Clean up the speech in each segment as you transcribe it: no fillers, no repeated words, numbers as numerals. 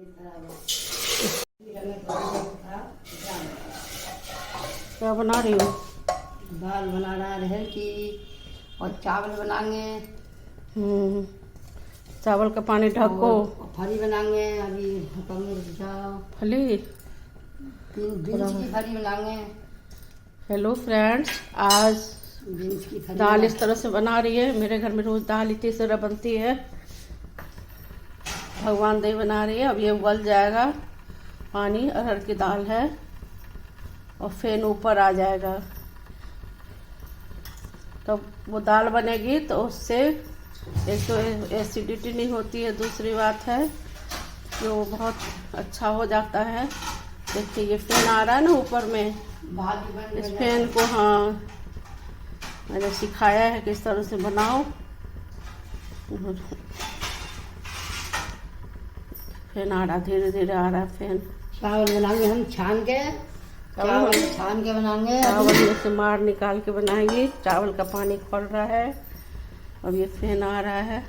क्या बना रही हो? दाल बना रहा है कि और चावल बनाएंगे। चावल का पानी ढको। फली बनाएंगे अभी जाओ। फली बीन्स की फली बनाएंगे। हेलो फ्रेंड्स, आज बीन्स की फली दाल इस तरह से बना रही है। मेरे घर में रोज दाल इतनी तरह बनती है। भगवान दही बना रही है। अब ये उबल जाएगा पानी, अरहर की दाल है और फिर ऊपर आ जाएगा। तो वो दाल बनेगी तो उससे एक तो एसिडिटी नहीं होती है, दूसरी बात है कि वो बहुत अच्छा हो जाता है। देखिए ये फैन आ रहा है ना ऊपर में, इस फैन को हाँ मैंने सिखाया है किस तरह से बनाओ। फैन आ रहा, धीरे धीरे आ रहा है फैन। चावल बनाएंगे हम छान के, चावल छान के बनाएंगे। चावल में से मार निकाल के बनाएंगे। चावल का पानी खोल रहा है। अब ये फैन आ रहा है।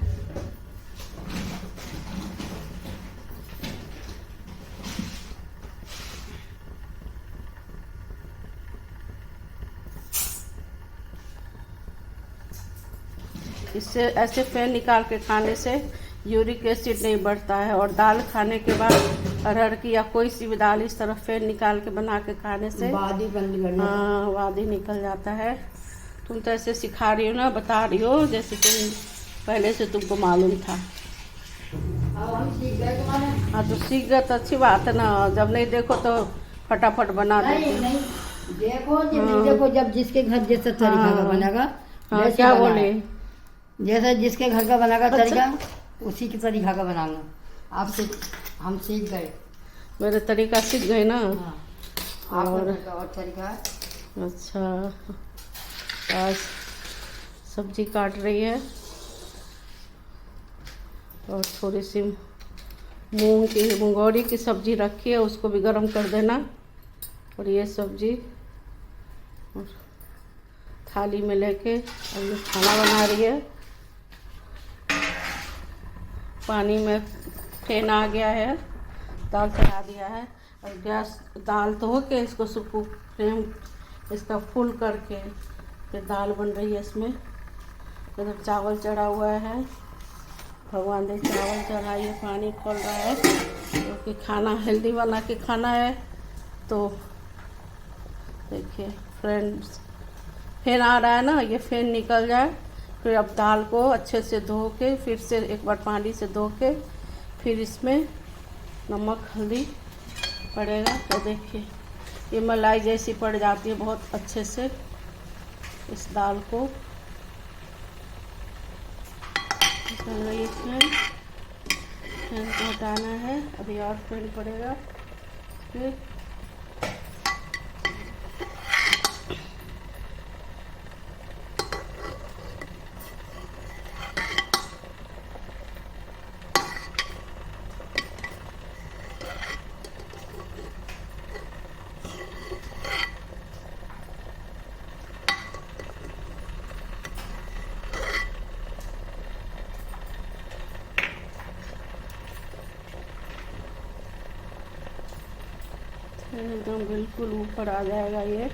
इससे ऐसे फैन निकाल के खाने से यूरिक एसिड नहीं बढ़ता है। और दाल खाने के बाद अरहर की या कोई सी भी दाल इस तरह फैन निकाल के बना के खाने से हाँ वादी निकल जाता है। तुम तो ऐसे सिखा रही हो ना, बता रही हो जैसे तुम पहले से तुमको मालूम था। हाँ तो सीख गए तो अच्छी बात है ना। जब नहीं देखो तो फटाफट बना देते। देखो देखो जब जिसके घर जैसा तरीका का बनेगा। हाँ क्या बोले? जैसा जिसके घर का बनेगा तरीका उसी के तरीका का बनाऊंगा। आपसे हम सीख गए, मेरे तरीका सीख गए ना। और तरीका। अच्छा, आज सब्जी काट रही है और थोड़ी सी मुंगौरी की सब्जी रखी है, उसको भी गरम कर देना। और ये सब्जी और थाली में लेके अब ये खाना बना रही है। पानी में फेन आ गया है, दाल चढ़ा दिया है और गैस दाल धो के इसको सुखू फ्लेम इसका फुल करके फिर दाल बन रही है। इसमें इधर चावल चढ़ा हुआ है। भगवान दे चावल चढ़ाइए, पानी खोल रहा है क्योंकि खाना हेल्दी बना के खाना है। तो देखिए फ्रेंड्स, फैन आ रहा है ना, ये फैन निकल जाए फिर अब दाल को अच्छे से धो के फिर से एक बार पानी से धो के फिर इसमें नमक हल्दी पड़ेगा। तो देखिए ये मलाई जैसी पड़ जाती है बहुत अच्छे से। इस दाल को फैन को हटाना है। अभी और फैन पड़ेगा फिर एकदम बिल्कुल ऊपर आ जाएगा। ये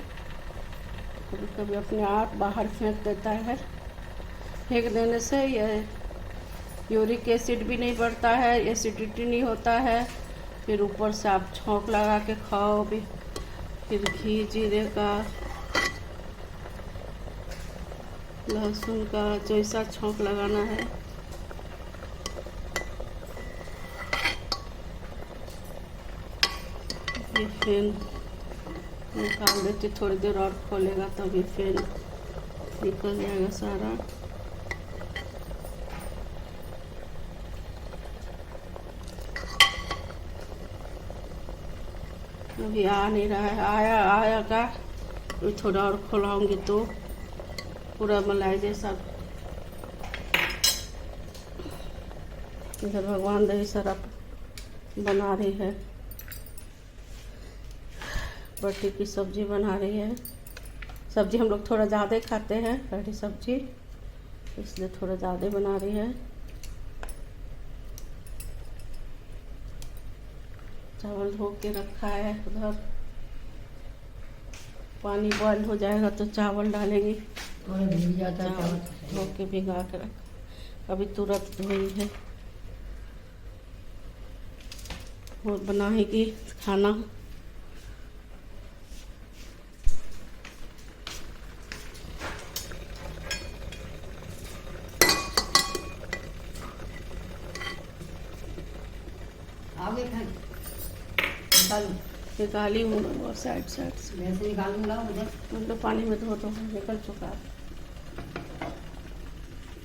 कभी कभी अपने आप बाहर फेंक देता है। फेंक देने से ये यूरिक एसिड भी नहीं बढ़ता है, एसिडिटी नहीं होता है। फिर ऊपर से आप छौंक लगा के खाओ भी। फिर घी जीरे का लहसुन का जैसा छौंक लगाना है। ये फैन निकाल देती, थोड़ी देर और खोलेगा तब ये फैन निकल जाएगा सारा। अभी आ नहीं रहा है, आएगा अभी थोड़ा और खोलाऊंगी तो पूरा मलाई जैसा। इधर भगवान दही सारा बना रही है, बटी की सब्जी बना रही है। सब्जी हम लोग थोड़ा ज़्यादा खाते हैं, कढ़ी सब्जी, इसलिए थोड़ा ज़्यादा बना रही है। चावल धो के रखा है उधर। पानी बॉयल हो जाएगा तो चावल डालेंगे। थोड़ा भीग जाता है चावल चावल। धो के भिगा के रख, अभी तुरंत धोई है और बनाएगी खाना। आगे निकालूं? निकाली हूँ और साइड साइड से वैसे निकालूंगा उधर। मतलब पानी में धो निकल चुका है।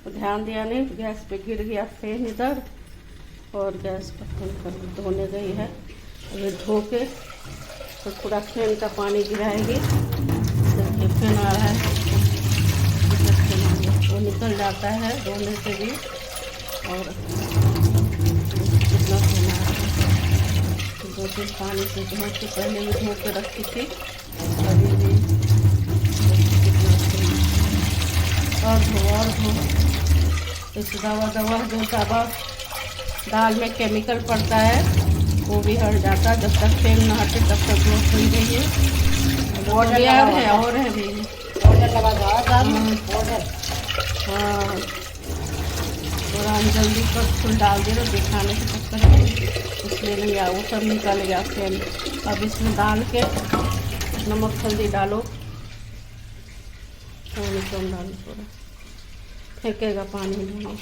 तो ध्यान दिया नहीं, गैस पे गिर गया फैन इधर और गैस पर बंद कर धोने गई है। अभी धो के तो पूरा फैन का पानी गिराएगी। देखिए फैन आ रहा है, वो निकल जाता है धोने से भी। और कितना फैन आ रहा है, 2-3 पानी से धो के पहले भी धो के रखी थी, अभी भी कितना और धो इस दवा जो दवा दाल में केमिकल पड़ता है वो भी हट जाता है। जब तक तेल न हटे तब तक वो खुल रही है। और है भी ऑर्डर लगा दो दाल में ऑर्डर। हाँ, और हम जल्दी पर फुल डाल दे रहे दिखाने के चक्कर में, इसलिए नहीं आ वो सब निकल गया तेल। अब इसमें डाल के नमक हल्दी डालो, पानी कम डालो, थोड़ा फेंकेगा पानी में।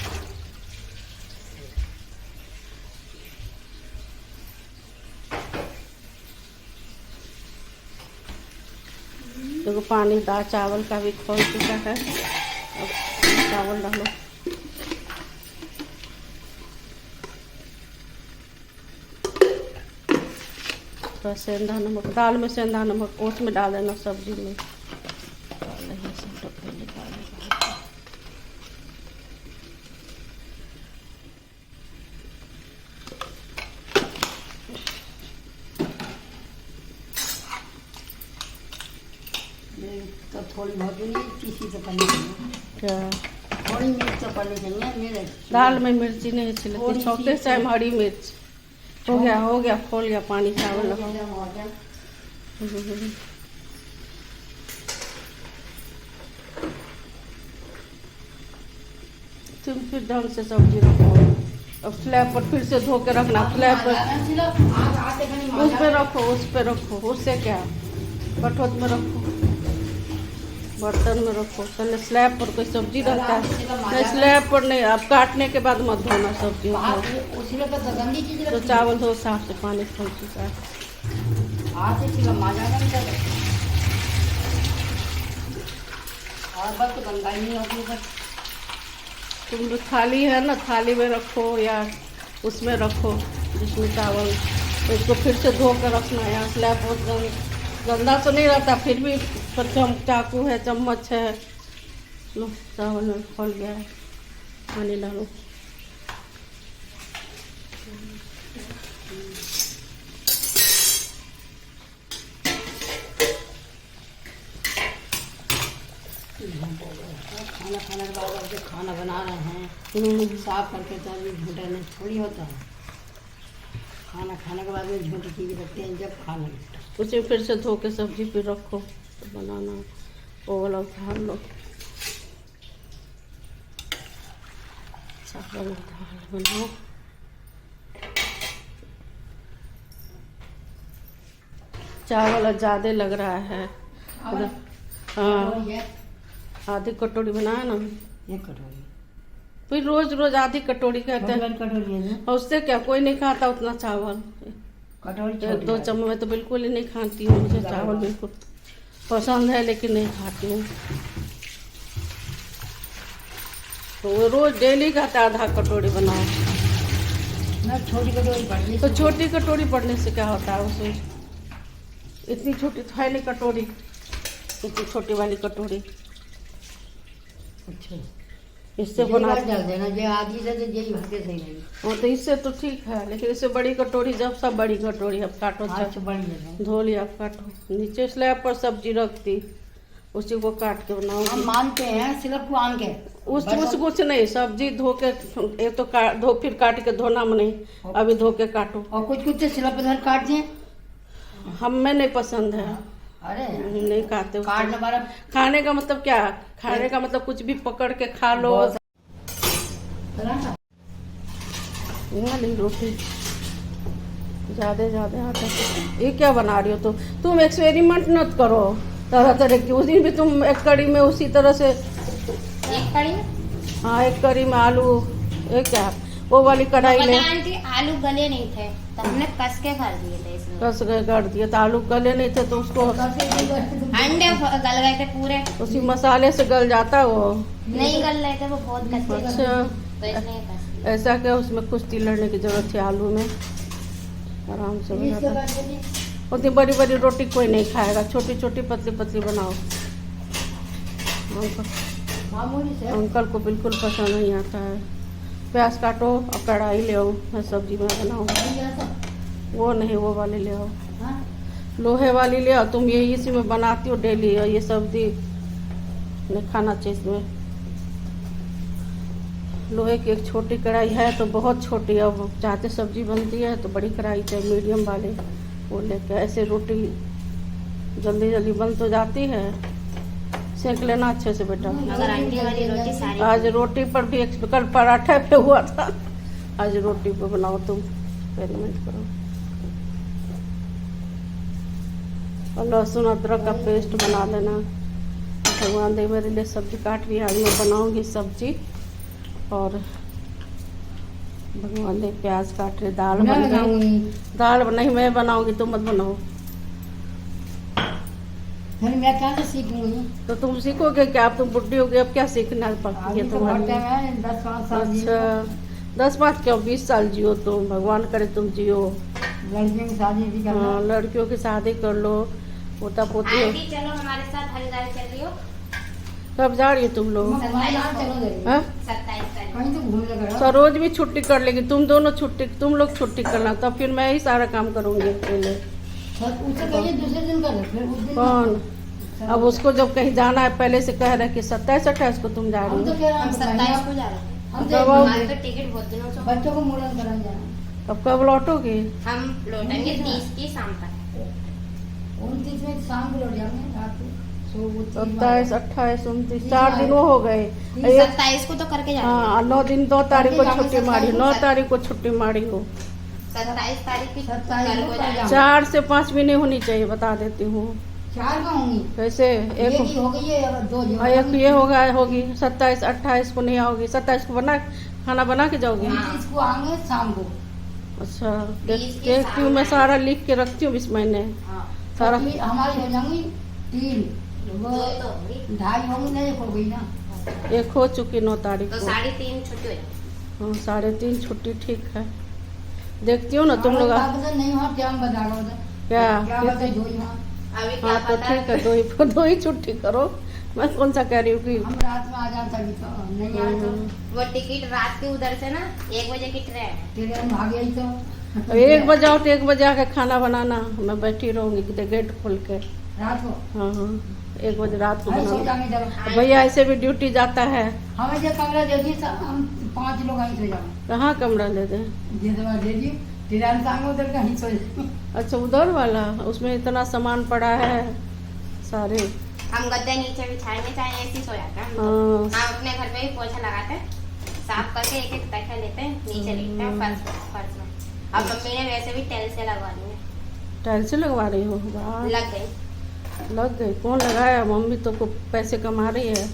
देखो पानी दाल चावल का भी खोल चुका है। अब चावल डालो, तो सेंधा नमक दाल में सेंधा नमक ओस में डाल देना, सब्जी में डाल रही है सब पहले डाल। तो थोड़ी बहुत नहीं, तीसी तो पड़नी चाहिए। क्या थोड़ी मिर्च तो पड़नी चाहिए मेरे। दाल में मिर्ची नहीं अच्छी लगती, छोटे से हरी मिर्च। हो गया खोल गया पानी, चावल लगाओ। तुम फिर ढंग से सब्जी रखो। अब स्लैब पर फिर से धो के रखना, स्लैब पर उस पे रखो, उससे क्या कठोत में रखो, बर्तन में रखो। पहले स्लैब पर कोई सब्जी रखता है, नहीं स्लैब पर नहीं। अब काटने के बाद मत धोना सब्जी को, तो चावल धो साफ से पानी खोल चुका है। तुम जो थाली है ना, थाली में रखो या उसमें रखो जिसमें चावल, इसको फिर से धो कर रखना। यहाँ स्लैब बहुत गंदा तो नहीं रहता, फिर भी चाकू है, चम्मच है। लो चावल में खोल गया है, पानी डालो। खाना के बाद जो खाना बना रहे हैं साफ करके, तो अभी झूठा नहीं थोड़ी होता है। खाना खाने के बाद में झूठी चीज़ रखते हैं जब खाना लगता है। उसे फिर से धो के सब्जी पे रखो तो बनाना, वो वाला उतार लो। चावल दाल बनाओ। चावल ज़्यादा लग रहा है। हाँ, आधी कटोरी बनाया ना, एक कटोरी। फिर रोज आधी कटोरी कहते हैं। कटोरी है, और उससे क्या, कोई नहीं खाता उतना चावल। कटोरी 1-2 चम्मच में तो बिल्कुल ही नहीं खाती हूँ, मुझे चावल बिल्कुल पसंद है लेकिन नहीं खाती हूँ। तो वो रोज डेली कहता है आधा कटोरी बनाओ। छोटी कटोरी पड़नी, तो छोटी कटोरी पड़ने से क्या होता है, उसे इतनी छोटी तो है नहीं कटोरी, इतनी छोटी वाली कटोरी। अच्छा, इससे बना डाल देना जो आधी से तो यही भर के सही रहेगी। वो तो इससे तो ठीक है, लेकिन इससे बड़ी कटोरी, जब सब बड़ी कटोरी अब काटो, अच्छा बड़ी है। धो लिया काटो। नीचे स्लैब पर सब्जी रखती उसी को काट के हम बनाऊंगी। मानते हैं सिर्फ को आन के उस कुछ नहीं, सब्जी धो के एक तो धो फिर काट के धोना में नहीं, अभी धो के काटो। और कुछ कुछ सिर्फ इधर काट दिए। हमें नहीं पसंद है, अरे नहीं खाते उसको। काटने वाला खाने का मतलब क्या, खाने का मतलब कुछ भी पकड़ के खा लो। वाली रोटी ज्यादा आता है। ये क्या बना रही हो तुम एक्सपेरिमेंट मत करो तरह तरह की। उस दिन भी तुम एक कड़ी में उसी तरह से, एक कड़ी में? हाँ एक कड़ी में आलू, एक क्या वो वाली कढ़ाई पता में आंटी आलू गले नहीं थे तो हमने कस के कर दिए थे इसमें। कस के कर दिया तो आलू गले नहीं थे तो उसको अंडे गल गए थे पूरे। उसी मसाले से गल जाता है वो। नहीं गल रहे थे वो बहुत कच्चे थे, अच्छा तो इसलिए कस दिए। ऐसा क्या उसमें कुश्ती लड़ने की जरूरत थी, आलू में आराम से हो जाता। उतनी बड़ी बड़ी रोटी कोई नहीं खाएगा, छोटी छोटी पतली पतली बनाओ। मामूली से अंकल को बिल्कुल पसंद नहीं आता है। प्याज काटो और कढ़ाई ले आओ, मैं सब्जी में बनाऊँ। वो नहीं, वो वाली ले आओ, लोहे वाली ले आओ। तुम ये इसी में बनाती हो डेली, और ये सब्जी नहीं खाना चाहिए इसमें। लोहे की एक छोटी कढ़ाई है तो बहुत छोटी, अब चाहते सब्जी बनती है तो बड़ी कढ़ाई चाहिए, मीडियम वाले वो लेके। ऐसे रोटी जल्दी जल्दी बन तो जाती है, सेक लेना अच्छे से बेटा। अगर अंडे वाली रोटी सारी आज रोटी पर भी कल पराठे पे हुआ था, आज रोटी पे बनाओ, तुम एक्सपेरिमेंट करो। और लहसुन अदरक का पेस्ट बना देना। भगवान दे मेरे लिए सब्जी काट रही है, आज मैं बनाऊंगी सब्जी। और भगवान दे प्याज काट रहे, दाल बन गई। दाल नहीं मैं बनाऊंगी, तुम मत बनाओ। फिर मैं क्या से सीखूंगी? तो तुम सीखोगे क्या, अब तुम बुढ़ी हो गई, अब क्या सीखना पड़ती है तो तुम्हारे बहुत लिए? टाइम है, 10-5 साल जी। अच्छा 10-5 क्यों, 20 साल जियो तुम, भगवान करे तुम जियो। लड़कियों की शादी भी करना। हाँ लड़कियों की शादी कर लो, पोता पोती। आंटी चलो हमारे साथ हरिद्वार चल रही हो। कब जा रही हो तुम लोग? हमारे यहाँ चलो जाइए। हाँ? 27 तारीख। कहीं तो घूमने गए। सरोज भी छुट्टी कर लेगी, तुम दोनों छुट्टी, तुम लोग छुट्टी करना, तब फिर मैं ही सारा काम करूंगी अकेले। उसे कहिए दूसरे दिन कर ले, फिर उस दिन कौन? अब उसको जब कहीं जाना है पहले से कह रहे कि 27-28 को तुम जा हम रही तो हो। कह रहे हम हैं 27 को जा रहे हैं। हम कब तो आओगे? हमारे तो टिकट बहुत दिनों से। बच्चों को मुड़न कराने जाना। अब कब लौटोगे? हम लौटेंगे 30 की शाम तक। 29 में शाम को लौट जाएंगे रात को। 27, 28, 29 4 दिन वो हो गए। 27 को तो करके जाएंगे। हाँ 9 दिन, 2 तारीख को छुट्टी मारी, 9 तारीख को छुट्टी मारी हो। 27 तारीख की 27 कल को को जाएंगे। जाएंगे। 4 से 5 भी नहीं होनी चाहिए, बता देती हूँ। 4 में होंगी। कैसे ये एक की हो गई है और 2 जो एक ये होगा होगी 27, 28 को नहीं आओगी। 27 को बना खाना बना के जाओगी? 29 को आएंगे शाम को। अच्छा 30 की देखती हूँ, मैं शाम सारा लिख के रखती हूँ इस महीने हाँ, सारा। हमारी हो जाएंगी 3, वो 2 तो होंगी। 2.5 होंगी, नहीं हो गई ना। एक हो चुकी 9 तारीख तो को। 3.5 छुट्टी हो जाएगी। हाँ 3.5 छुट्टी ठीक है। देखती हूँ ना तुम लोग। क्या पता नहीं वहाँ क्या बताएगा उधर। क्या पता जो यहाँ अभी क्या हाँ तो पता ठीक है, दो ही छुट्टी करो। मैं कौन सा कह रही हूँ कि हम रात में आ जाता भी तो नहीं आए तो वो टिकट रात की उधर से ना 1 बजे की ट्रेन है। तेरे हम भाग गई तो 1 बजे आओ तो 1 बजे आके खाना बनाना, मैं बैठी रहूंगी गेट खोल के। रात को हाँ हाँ 1 बजे रात को अरे सो बनाना। जाएंगे चलो। भैया ऐसे भी ड्यूटी जाता है। हमें जो कमरा दे दिए सब हम 5 लोग અહીં सो जाएंगे। कहाँ कमरा दे दे? जे तुम्हारा दे दिए तेरे अंसांग उधर कहीं सो जाएंगे। अच्छा उधर वाला, उसमें इतना सामान पड़ा है सारे। हम गद्दे नीचे बिछाएंगे चाहे ऐसे ही सो जाते हैं हम तो। हाँ हम अपने घर पे भी पोछा लगाते हैं, साफ करके एक एक तकिया लेते हैं, नीचे लेटते हैं फर्श में। अब मम्मी ने वैसे भी टेल से लगवा दी है। टाइल से लगवा रही हो? वाह, लग गई। लग गई। कौन लगाया? मम्मी तो खूब पैसे कमा रही है।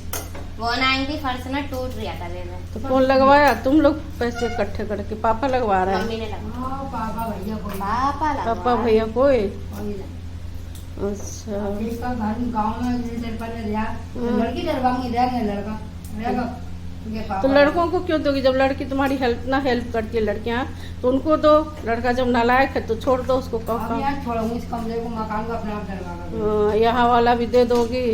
वो ना आएंगी फर्श ना टूट रहा था वे में। तो कौन लगवाया? तुम लोग पैसे इकट्ठे करके? पापा लगवा रहा है? मम्मी ने लगवा। हाँ पापा भैया को पापा लगवा। पापा भैया कोई? वही ना। अच्छा इसका घर गाँव में जैसे पहले रिया लड़की डरवाएंगी, रहेगा लड़का रहेगा उनके पापा। तो लड़कों को क्यों दोगी? जब लड़की तुम्हारी हेल्प करती है लड़कियां, तो उनको दो। लड़का जब नालायक है तो छोड़ दो उसको। अब यहाँ छोड़ूंगी इस कमरे को, मकान को अपने आप डरवाएगा। यहाँ वाला भी दे दोगी?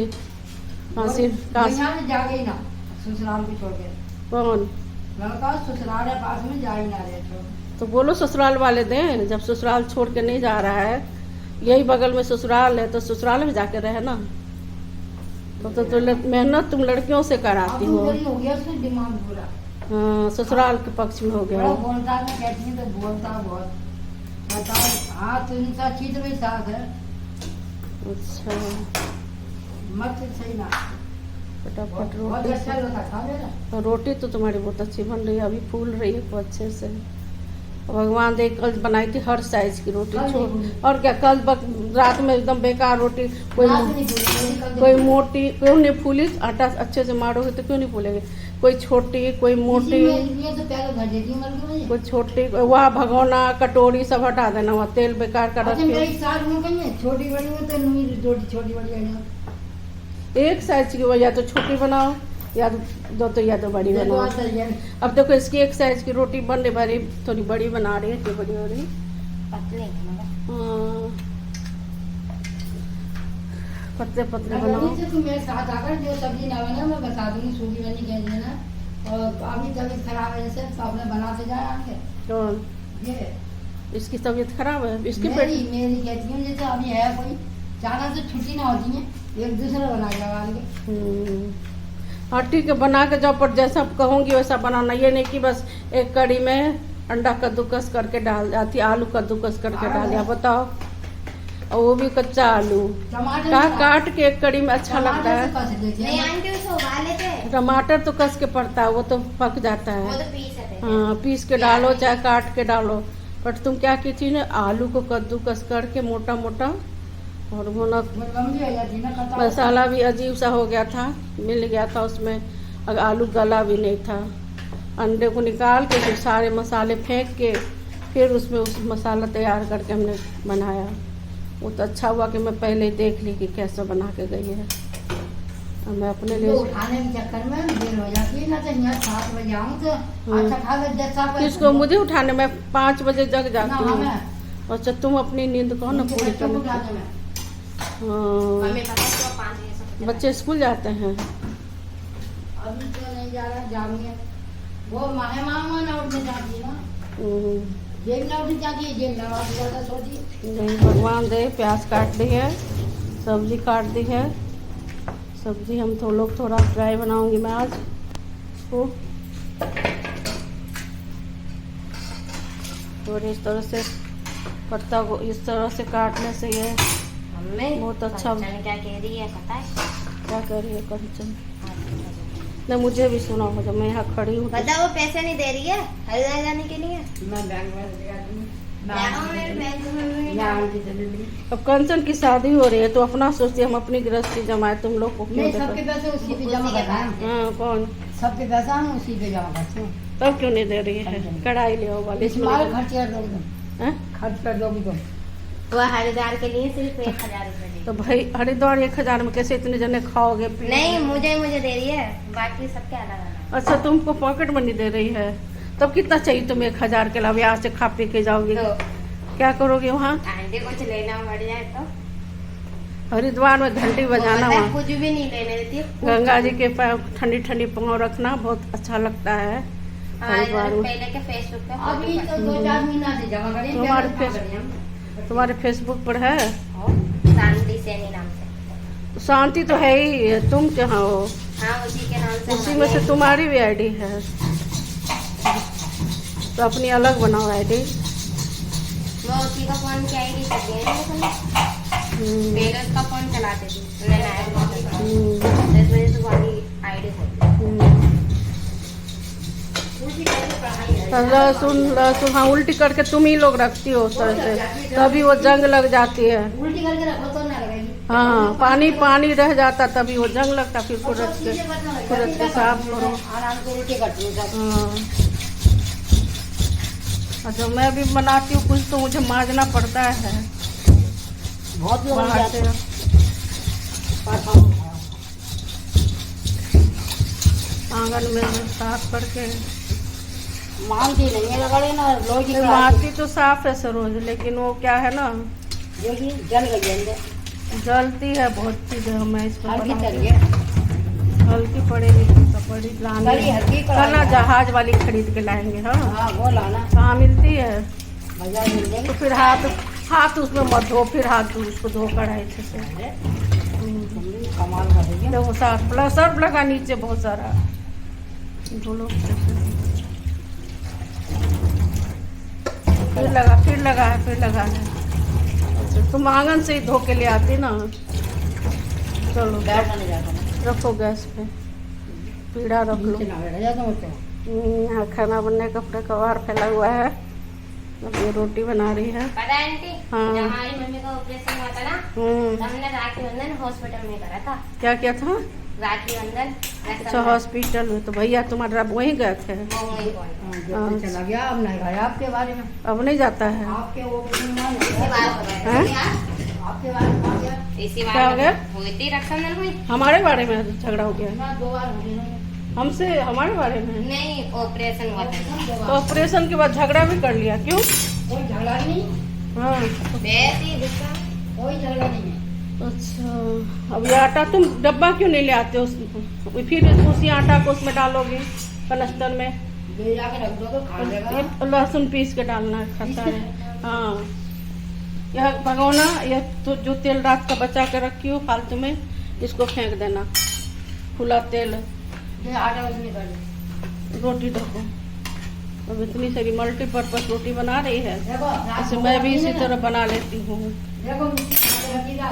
काशी यहाँ से जा गई ना ससुराल को छोड़ के। कौन? लड़का ससुराल है पास में, जा ही ना रहे छोड़। तो बोलो ससुराल वाले दें, जब ससुराल छोड़ के नहीं जा रहा है, यही बगल में ससुराल है तो ससुराल में जाके रहे ना। तो मेहनत तुम लड़कियों से कराती अब हो। बड़ी हो गया उसका दिमाग पूरा। हाँ, ससुराल के पक्ष में हो बड़ा गया। बोलता है, मैं कहती हूँ तो बोलता बहुत। बताओ, हाँ तो इनका चित्र भी साफ है। अच्छा, मत सही ना, फटाफट बहुत रोटी अच्छा लगा खा लेना। और रोटी तो तुम्हारी बहुत अच्छी बन रही है, अभी फूल रही है खूब अच्छे से। भगवान दे, कल बनाई थी हर साइज की रोटी कल छोड़, नहीं भूली। और क्या कल रात में एकदम बेकार रोटी, कोई रात नहीं भूली, मेरी कल कोई नहीं मोटी, क्यों नहीं फूली, आटा अच्छे से मारोगे तो क्यों नहीं फूलेगी, कोई छोटी कोई भूली। मोटी, इसी में ये तो पहले भर देती हूँ मर के कोई छोटी, वहाँ भगोना कटोरी सब हटा देना, वहाँ तेल बेकार का अच्छा रखे। मेरी सास में कहीं है, छोटी बड़ी में तो नहीं, रोटी छोटी बड़ी है। एक साइज की हो, या तो छोटी बनाओ या तो बड़ी ये तो बनाओ। आता ही है। अब देखो इसकी एक साइज की रोटी बन रही, भरी थोड़ी बड़ी बना रही है, कि बड़ी हो रही। पतले हाँ, पतले पतले मैं बनाओ। बोली थी तुम मेरे साथ आकर जो सब्जी ना बना मैं बता दूंगी, सूखी बनी कह देना। और अभी तबीयत खराब है जैसे तो अपने बनाते जाए आके। कौन? ये इसकी तबीयत खराब है, इसकी पेट। मेरी कहती हूँ जैसे अभी है कोई जाना से छुट्टी ना होती है, एक दूसरे बना जावा के। हाँ ठीक है, बना के जाओ, पर जैसा आप कहूँगी वैसा बनाना। ये नहीं कि बस एक कड़ी में अंडा कद्दूकस करके डाल जाती, आलू कद्दूकस करके डाल दिया, बताओ, और वो भी कच्चा आलू टमाटर काट के एक कड़ी में अच्छा लगता है। नहीं आंटी उसको उबाल लेते हैं, टमाटर तो कस के पड़ता है, वो तो पक जाता वो है। तो पीस लेते हैं। हाँ, पीस के डालो चाहे काट के डालो, बट तुम क्या की थी ना, आलू को कद्दूकस करके मोटा मोटा, और वो ना लंबी हो जाती ना खत्म। मसाला भी अजीब सा हो गया था, मिल गया था उसमें, अगर आलू गला भी नहीं था। अंडे को निकाल के फिर सारे मसाले फेंक के फिर उसमें उस मसाला तैयार करके हमने बनाया। वो तो अच्छा हुआ कि मैं पहले ही देख ली कि कैसे बना के गई है। अब मैं अपने तो लिए उठाने के चक्कर में देर हो जाती है ना, तो यहाँ 7 बजे आऊँ तो अच्छा खा ले जैसा किसको, मुझे उठाने में 5 बजे जग जाती हूँ। हमें अच्छा, तुम अपनी नींद कहो ना पूरी बच्चों को करने। उठाने में। हाँ, मम्मी पापा को 5 बजे से पता बच्चे स्कूल जाते हैं। अभी तो नहीं जा रहा, जाऊंगी। वो माहे मामा ना उठ जाती है ना, हम्म, जेब ना उठ जाती है, जेब ना उठ जाता सोती। नहीं, भगवान दे, प्याज काट दी है, सब्जी काट दी है। सब्जी हम तो लोग थोड़ा फ्राई बनाऊंगी मैं आज इसको, और इस तरह से पत्ता को इस तरह से काटने से ये मम्मी बहुत अच्छा। कंचन क्या कह रही है पता है? क्या कह रही है कंचन? नहीं, मुझे भी सुना हो, जब मैं यहाँ खड़ी हूँ तो। पता वो पैसे नहीं दे रही है हरिद्वार जाने के लिए। मैं बैंक में लगा दूंगी। बैंक मैं आंटी से ले लूंगी। अब कंचन की शादी हो रही है तो अपना सोचती हम अपनी गृहस्थी जमाए, तुम लोग को क्यों नहीं, देते? सबके पैसे उसी पे जमा करते हैं। हाँ, कौन? सबके पैसा हम उसी पे जमा करते हैं। तब क्यों नहीं दे रही है? कढ़ाई ले आओ वाली इसमें। इसमें खर्च कर दोगी तुम, हैं? खर्च कर दोगी तुम। वो हरिद्वार के लिए सिर्फ 1000 रुपए दे तो भाई हरिद्वार 1000 में कैसे इतने जने खाओगे? नहीं मुझे दे रही है, बाकी सबके अलग अलग। अच्छा, तुमको पॉकेट मनी दे रही है, तब कितना चाहिए तुम्हें? 1000 के अलावा यहाँ से खा पी के जाओगी, तो क्या करोगे वहाँ? आंटी कुछ लेना पड़ जाए तो हरिद्वार में घंटी बजाना, वो पता है, वहाँ कुछ भी नहीं लेने देती। गंगा जी के ठंडी ठंडी पाँव रखना बहुत अच्छा लगता है हरिद्वार में। पहले के फेसबुक पे अभी तो 2-4 महीना से जमा करें। तुम्हारे पहले फेस- कहाँ करें हम? तुम्हारे फेसबुक पर है? शांति सैनी नाम से। शांति तो है ही, तुम कहाँ हो? हाँ उसी के नाम से उसी में से तुम्हारी भी आईडी है, तो अपनी अलग बनाओ आईडी। वो उसी का फोन की आईडी कर दिया पहले उसका फोन चलाते थे, मैंने आया इस वजह से वाली आईडी लहसुन लहसुन, हाँ, उल्टी करके तुम ही लोग रखती हो उस तरह से, तभी वो जंग लग जाती है। उल्टी करके रखो तो ना लगेगी। हाँ, पानी पानी रह जाता तभी वो जंग लगता, फिर कुरत के साफ करो। आराम से उल्टी करती हूँ सब। हाँ, अच्छा, मैं भी बनाती हूँ कुछ तो मुझे मांजना पड़ता है बहुत लोग बाहर जाते से। हैं। आंगन में साफ करके मानती नहीं है, रगड़े ना लोग की माटी तो साफ है सरोज, लेकिन वो क्या है ना, देखिए जल गई है अंदर। जलती है बहुत चीज। मैं इसको हल्की बनाऊंगी। तल गया। हल्की पड़ेगी तो पड़ी लाने। कड़ी हल्की कल ना कढ़ाई। जहाज वाली खरीद के लाएंगे। हाँ, हाँ वो लाना, कहाँ मिलती है? बाजार मिल जाएगी। तो फिर हाथ उसमें मत धो, फिर हाथ धो, उसको धो कढ़ाई अच्छे से। कमाल कर रही है। तो वो सर्फ लगा नीचे बहुत सारा धुलो। फिर लगा है। अच्छा, तुम आंगन से ही धो के ले आती ना। चलो बैठा नहीं जाता ना। रखो गैस पे, पीड़ा रख लो। नीचे ना बैठा जाता मुझसे। यहाँ खाना बनने का पूरा कबार फैला हुआ है। अब ये रोटी बना रही है। पता है आंटी, हाँ। जब हमारी मम्मी का ऑपरेशन हुआ था ना, तो हमने राखी बंधन हॉस्पिटल में करा था। क्या क्या था? राखी बंधन अच्छा, हॉस्पिटल में। तो भैया तुम्हारा वहीं गए थे? वो वहीं कौन हाँ, जब से चला गया अब नहीं गया आपके बारे में। अब नहीं जाता है? आपके वो मुसलमान इसी है। बात हो गया हैं? था यार, आपके बारे में आ गया। इसी क्या बात हो गया? हुई थी रक्षाबंधन हुई। हमारे बारे में झगड़ा हो गया? ना 2 बार हो गया। हमसे? हमारे बारे में? नहीं, ऑपरेशन हुआ था। तो ऑपरेशन के बाद झगड़ा भी कर लिया? क्यों? कोई झगड़ा नहीं, हाँ, वैसे ही गुस्सा। कोई झगड़ा नहीं है। अच्छा। अब ये आटा तुम डब्बा क्यों नहीं ले आते फिर उसी आटा को उसमें डालोगे कनस्तर में? ले जाके रख दो तो खा लेगा। ये लहसुन पीस के डालना खाता है। हाँ, यह भगोना, यह तो जो तेल रात का बचा के रखी हो फालतू में, इसको फेंक देना। खुला तेल। ये आटा उसमें कर दो। रोटी ढको। अब इतनी सारी मल्टीपर्पज रोटी बना रही है, देखो ऐसे मैं भी इसी तरह बना लेती हूँ। देखो रखिएगा।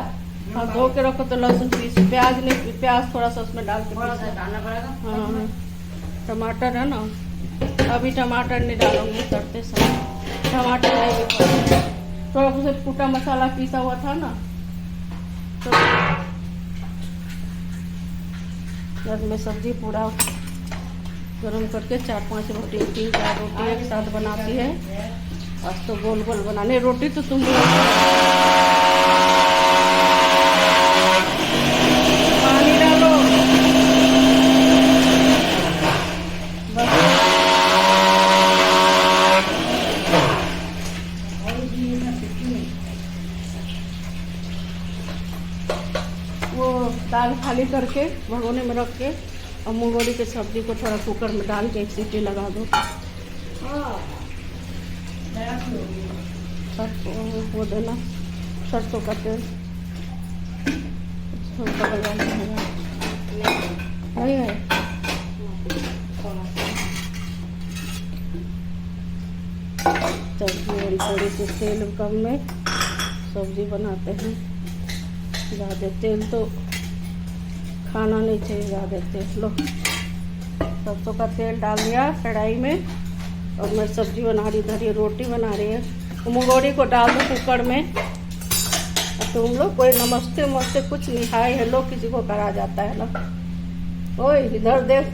हाँ, धो के रखो तो लहसुन पीस, प्याज थोड़ा सा उसमें डाल के थोड़ा पीस। सा डालना पड़ेगा। हाँ, टमाटर है ना, अभी टमाटर नहीं डालूंगी, करते समय टमाटर नहीं भी पड़ेगा। थोड़ा उसे कुटा मसाला पीसा हुआ था ना, तो जब मैं सब्जी पूरा गरम करके 4-5 रोटी 3-4 रोटी एक साथ बनाती है। आज तो गोल गोल बनाने रोटी तो तुम पानी डालो बस। वो दाल खाली करके भगोने में रख के और मूंगोली की सब्जी को थोड़ा कुकर में डाल के 1 सीटी लगा दो। वो देना सरसों का तेल। नहीं है? चलिए थोड़ी सी तेल कम में सब्जी बनाते हैं। ज़्यादा तेल तो खाना नहीं चाहिए, ज़्यादा तेल। लो, सरसों का तेल डाल दिया कढ़ाई में और मैं सब्जी बना रही, इधर ये रोटी बना रही है। मुंगोड़ी को डाल दो कुकर में। तुम लोग कोई नमस्ते वमस्ते कुछ नहीं, हाय हेलो किसी को करा जाता है ना। ओए इधर देख,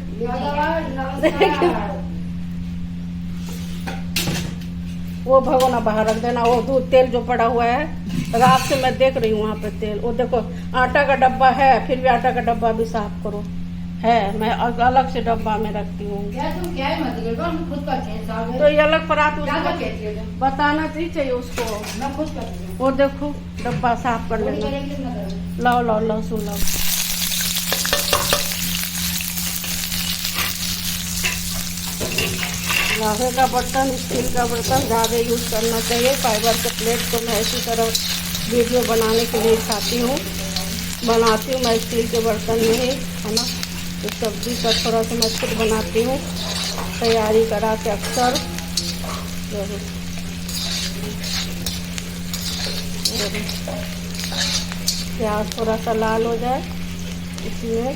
वो भगोना बाहर रख देना। वो दूध तेल जो पड़ा हुआ है रात से मैं देख रही हूँ वहाँ पे तेल। वो देखो आटा का डब्बा है, फिर भी आटा का डब्बा भी साफ करो। है, मैं अलग से डब्बा में रखती हूँ। तो ये अलग परात बताना चाहिए उसको। वो देखो डब्बा साफ कर लेना। लाओ लाओ लहसुन लाओ। लोहे का बर्तन, स्टील का बर्तन ज़्यादा यूज़ करना चाहिए। फाइबर के प्लेट को मैं इसी तरह वीडियो बनाने के लिए खाती हूँ, बनाती हूँ मैं स्टील के बर्तन में ही, है ना। तो सब्जी का थोड़ा सा मैं खुद बनाती हूँ तैयारी करा के अक्सर। प्याज थोड़ा सा लाल हो जाए, इसमें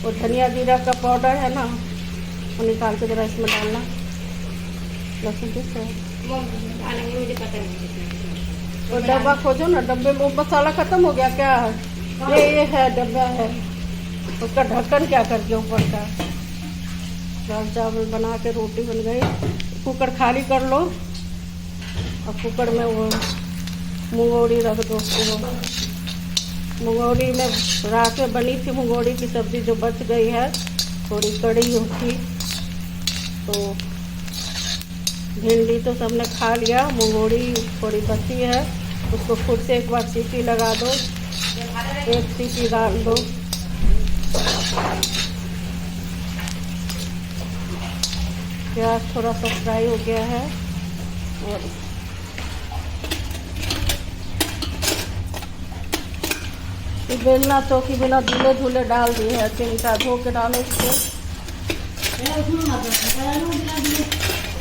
वो धनिया जीरा का पाउडर है ना, वो निकाल के जरा इसमें डालना। लहसुन पीस मुझे पता नहीं। वो डब्बा खोजो ना, डब्बे में वो मसाला खत्म हो गया क्या? ये है डब्बा है, उसका ढक्कन क्या कर दिया ऊपर का। दाल चावल बना के रोटी बन गई। कुकर खाली कर लो और कुकर में वो मुंगोड़ी रख दो। मुंगोड़ी में रात में बनी थी मुंगोड़ी की सब्ज़ी जो बच गई है, थोड़ी कड़ी होती, तो भिंडी तो सबने खा लिया, मुंगोड़ी थोड़ी बची है, उसको खुद से एक बार सीटी लगा दो, 1 सीटी डाल दो। प्याज थोड़ा सा फ्राई हो गया है और ये बेलना तो कि बिना धुले धुले डाल दिए है, चिमटा धो के डालो इसको।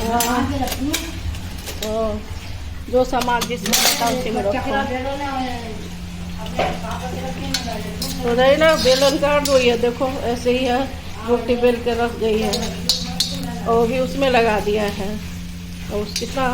हाँ, तो जो सामान जिसमें रखा उसी में रखो। तो नहीं ना, बेलन काट दो, ये देखो ऐसे ही है, रोटी बेल के रख गई है और भी उसमें लगा दिया है। और उस कितना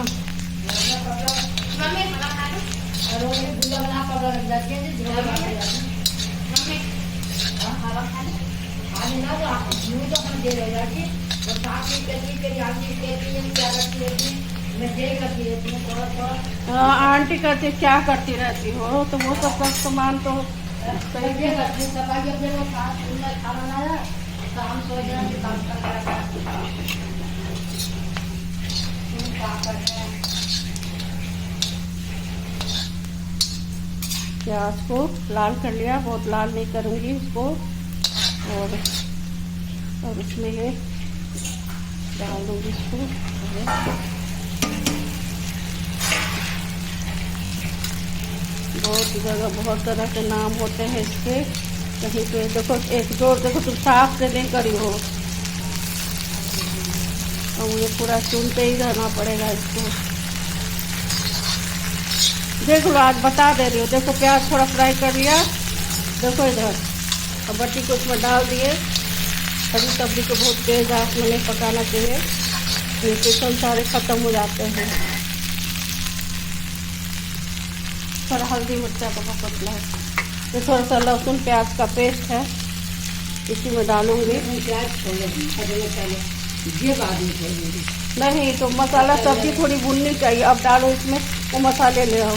आंटी करती क्या करती रहती हो, तो वो सब का सामान तो सही है। प्याज को लाल कर लिया, बहुत लाल नहीं करूँगी इसको। और इसमें ये डाल दूँगी इसको। बहुत जगह बहुत तरह के नाम होते हैं इसके। कहीं पे देखो एक जोड़, देखो तुम साफ से नहीं करी हो, और मुझे पूरा चुनते ही रहना पड़ेगा इसको। देख लो, आज बता दे रही हो। देखो प्याज थोड़ा फ्राई कर लिया, देखो इधर, और बट्टी को इसमें डाल दिए। सब्जी सब्जी को बहुत तेज आंच में नहीं पकाना चाहिए, न्यूट्रिशन सारे ख़त्म हो जाते हैं। थोड़ा हल्दी मिर्चा का पतला है, ये थोड़ा सा लहसुन प्याज का पेस्ट है, इसी में डालूंगी। प्याज ये बाद में नहीं तो मसाला सब्जी थोड़ी भूननी चाहिए। अब डालो इसमें, वो मसाले ले आओ।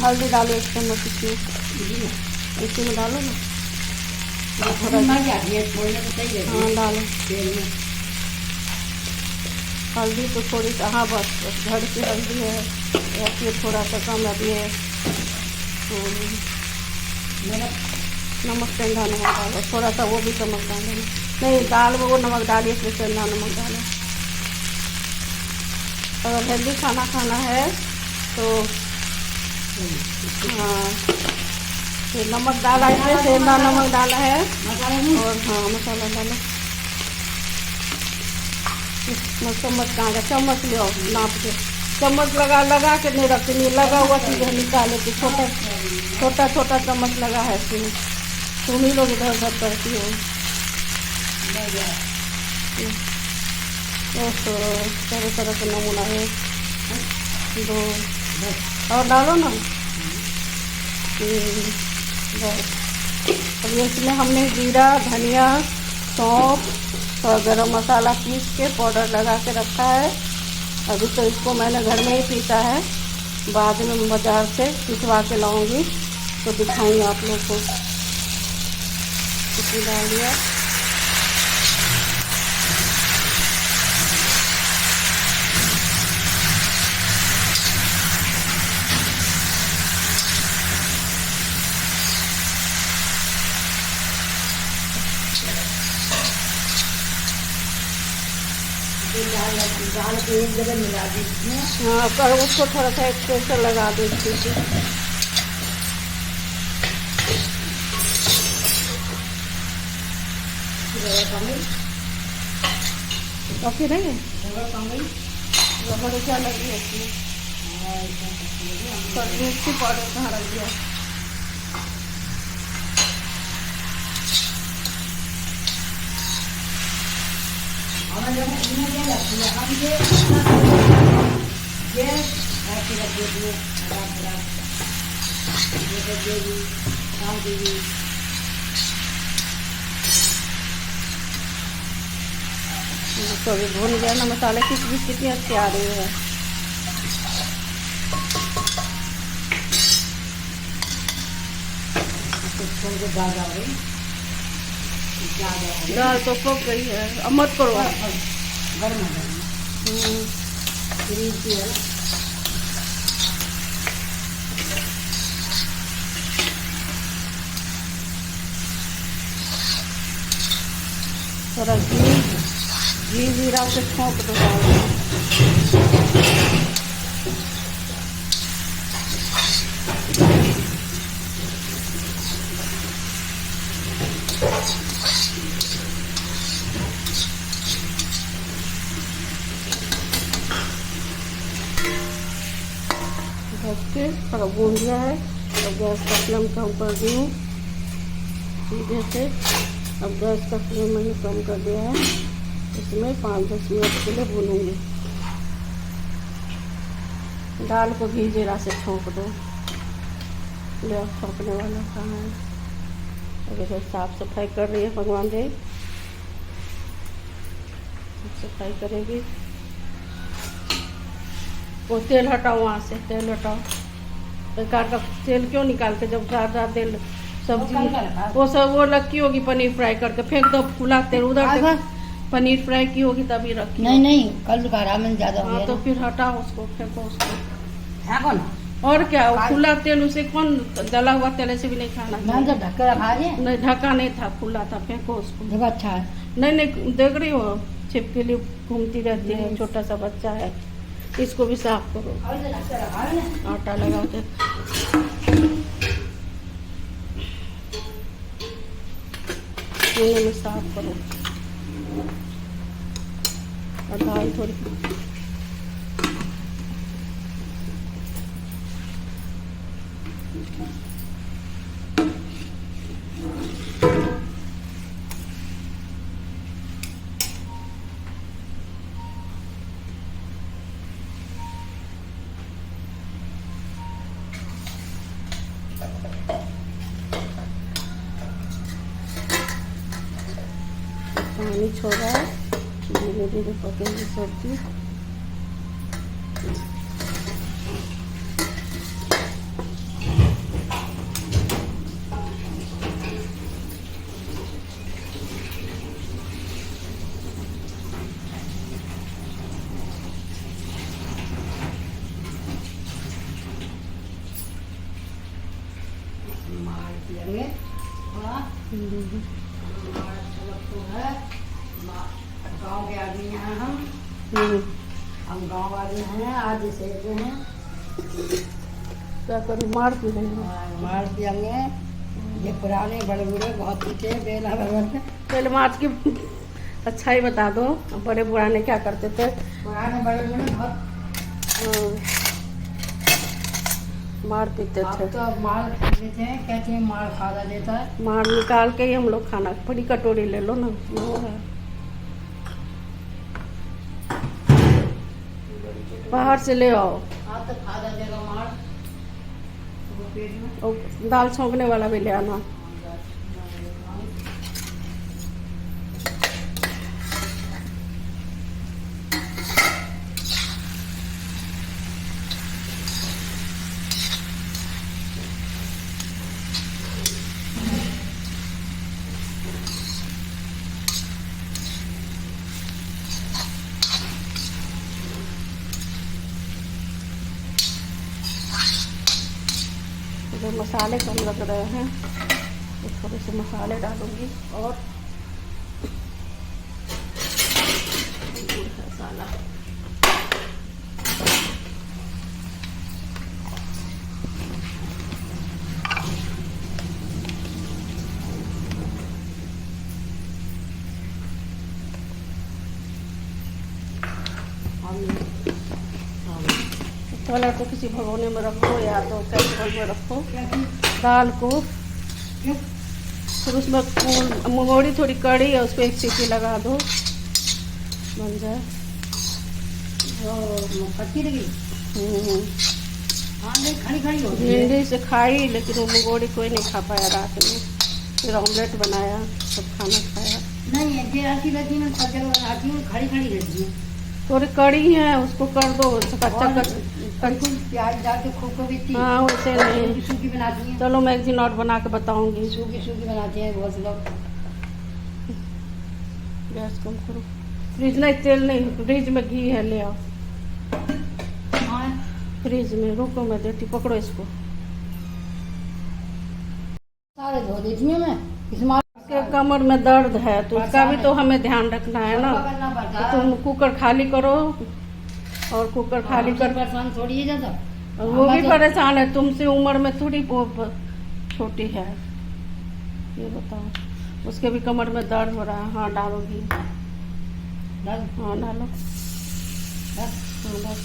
हल्दी डालो एक चम्मच इसमें, इसी में डालो ना, थोड़ा हाँ डालो हल्दी तो थोड़ी सा। हाँ बस घर की हल्दी है, ऐसी थोड़ा सा कम अभी है। नमक सेंधा नमक डालो थोड़ा सा, वो भी नमक डालो। नहीं, दाल में वो नमक डालिए, इसमें सेंधा नमक डालो। अगर हेल्दी खाना खाना है तो हाँ, तो नमक डाला, इसमें सेंधा नमक डाला है। और हाँ मसाला डालो। चम्मच कहाँ का, चम्मच ले आओ नाप के। चम्मच लगा के नहीं रखती, नहीं लगा हुआ चीज़ें निकाले के, छोटा चम्मच लगा है इसमें। तुम ही लोग इधर उधर करती हो। तरह का नमूना है। दो और डालो ना। बस अब इसमें हमने जीरा, धनिया, सौंफ और गरम मसाला पीस के पाउडर लगा के रखा है। अभी तो इसको मैंने घर में ही पीसा है, बाद में बाज़ार से पिसवा के लाऊंगी तो दिखाएंगे आप लोग को। इसमें डाल दिया। दाल को एक जगह मिला दीजिए। हाँ, कर उसको थोड़ा सा एक प्रेशर लगा दो इसके। काफ़ी नहीं है, रबड़ क्या लगी है इसमें? मिर्ची पाउडर कहाँ रख दिया? तो अभी भून गया ना मसाले की चीज़ कितनी अच्छी आ रही है। दाल तो पक गई है, अब मत करो। थोड़ा घी जीरा से छोंक दो दाल में। रख के थोड़ा भून दिया है। और गैस का फ्लेम कम कर दी हूँ सीधे से। अब गैस का फ्लेम मैंने कम कर दिया है। इसमें 5-10 मिनट के लिए भूनूंगी। दाल को घी जीरा से छोंक दो। ले छोंकने वाला कहाँ है? अब इधर साफ सफाई कर रही है भगवान जी। सफाई करेगी। वो तेल हटाओ, वहाँ से तेल हटाओ। बेकार का तेल क्यों निकालते? जब ज़्यादा तेल सब्जी वो सब वो रखी होगी पनीर फ्राई करके, फेंक दो खुला तेल उधर। पनीर फ्राई की होगी तभी रखी। नहीं कल करा मैंने ज्यादा हो हाँ गया तो ना। फिर हटाओ उसको, फेंको उसको। है कौन? और क्या, वो खुला तेल उसे कौन, जला हुआ तेल ऐसे भी नहीं खाना मैंने चाहिए। तो ढक कर रखा है। नहीं ढका नहीं था, खुला था, फेंको उसको। देखो अच्छा है। नहीं देख रही हो छिपके लिए घूमती रहती है, छोटा सा बच्चा है। इसको भी साफ करो, और तो ढक कर रखा है ना। आटा लगा के। में साफ करो। और दाल थोड़ी पानी छोड़ा है, धीरे धीरे पकेगी सब्जी। मार पियेंगे। हाँ गाँव के आदमी हैं हम गाँव वाले हैं, आज से हैं। क्या करूँ, मार पी रही हूँ। मार पियेंगे। ये पुराने बड़े बूढ़े बहुत पीते बेला भर के। पहले मार की अच्छाई बता दो, बड़े पुराने क्या करते थे। पुराने बड़े बूढ़े बहुत मार पीते अब थे। तो मार देते हैं, कहते हैं मार खाना देता है। मार निकाल के ही हम लोग खाना, बड़ी कटोरी ले लो ना। वो है बाहर से ले आओ। हाँ तो खाना देगा मार वो पेट में। और दाल छौंकने वाला भी ले आना। जो मसाले कम लग रहे हैं तो थोड़े से मसाले डालूंगी। और मसाला पहले तो किसी भगोने में रखो या तो कैसरोल में रखो दाल को। फिर उसमें मंगोड़ी थोड़ी कड़ी है, उसको एक सीटी लगा दो, बन जाए। कच्ची लगी। हाँ नहीं खड़ी खड़ी होती है। भिंडी से खाई, लेकिन वो मंगोड़ी कोई नहीं खा पाया रात में। फिर ऑमलेट बनाया, सब खाना खाया। नहीं है जे ऐसी रहती है, सब जगह बनाती हूँ, खड़ी खड़ी रहती है। थोड़ी कड़ी है, उसको कर दो कच्चा बिल्कुल प्याज डाल के खूब खूब इतनी। हाँ वैसे नहीं। सूखी बनाती हैं। चलो मैं एक दिन और बना के बताऊंगी। सूखी सूखी बनाते हैं बहुत लोग। गैस कम करो। फ्रिज नहीं, तेल नहीं, फ्रिज में घी है, ले आओ। हाँ फ्रिज में रुको, मैं देती, पकड़ो इसको। सारे धो देती हूँ मैं। इसमें उसके कमर में दर्द है तो उसका भी तो हमें ध्यान रखना है ना। करना पड़ता तो है। तुम कुकर खाली करो, और कुकर खाली कर। परेशान थोड़ी है ज्यादा। वो भी परेशान है, तुमसे उम्र में थोड़ी वो छोटी है। ये बताओ, उसके भी कमर में दर्द हो रहा है। हाँ डालोगी। डाल हाँ डालो। डाल। हाँ बस।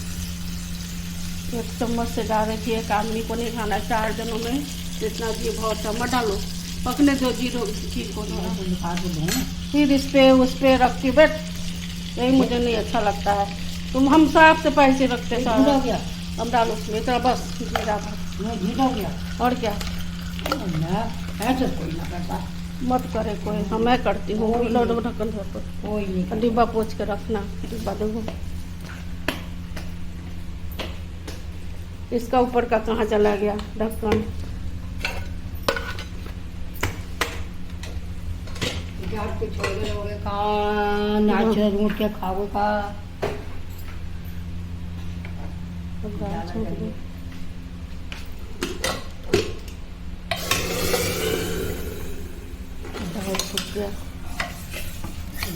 1 चम्मच से डाल रही थी, एक आदमी को नहीं खाना, 4 जनों में जितना घी बहुत चम्मच डालो, पकने दो घी को थोड़ा, फिर इस पे रख के बैठ। यही मुझे नहीं अच्छा लगता है, तुम हम साफ से पैसे रखते सारा। अब डालो उसमें इतना बस जीरा भर। और क्या ऐसे कोई ना करता, मत करे कोई, हाँ मैं करती हूँ। लो ढक्कन धो, कोई नहीं। डिब्बा पोंछ के रखना, डिब्बा देखो इसका ऊपर का कहाँ चला गया ढक्कन। छोड़ गए का नाच रूट के खाओ का। अब दाल छोड़ दो। दाल सूख गया।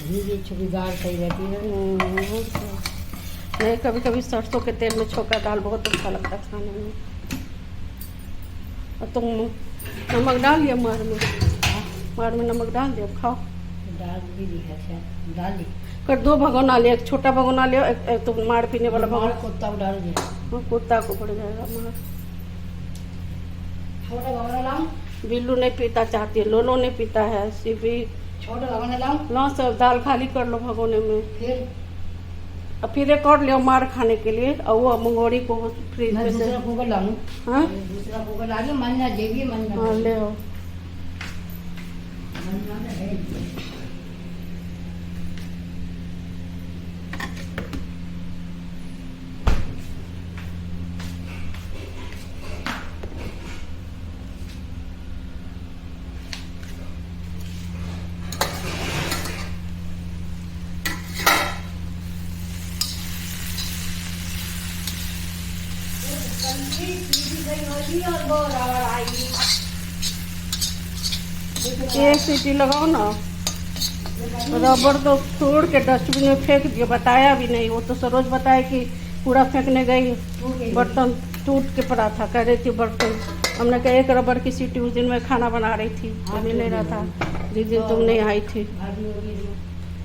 घी छुपी दाल सही रहती है। नहीं, कभी कभी सरसों के तेल में छोका दाल बहुत अच्छा लगता है खाने में। और तुम नमक डाल लिया मार में नमक डाल दिया, खाओ। दाल भी है, अच्छा डाल दी। कर 2 भगोना लिया, एक छोटा भगोना लिया, एक तो मार पीने वाला भगोना। कुत्ता को डाल दिया। हाँ, कुत्ता को पड़ जाएगा मार। छोटा भगोना लाऊं? बिल्लू नहीं पीता चाहती है, लोलो नहीं पीता है, सिर्फ छोटा भगोना लाऊं? लो सब दाल खाली कर लो भगोने में। फिर एक और ले मार खाने के लिए, और वो मंगोड़ी को फ्रिज में से। दूसरा कुकर लाऊं? हाँ दूसरा कुकर ला लो, मन ना देवी मन ना। हाँ ले आओ। मन ना है। एक सीटी लगाओ ना। रबर तो तोड़ के डस्टबिन में फेंक दिया, बताया भी नहीं। वो तो सरोज बताया कि कूड़ा फेंकने गई, बर्तन टूट के पड़ा था, कह रही थी बर्तन। हमने कहा एक रबर की सीटी, उस दिन मैं खाना बना रही थी, मिल नहीं रहा था जिस दिन तुम नहीं आई थी।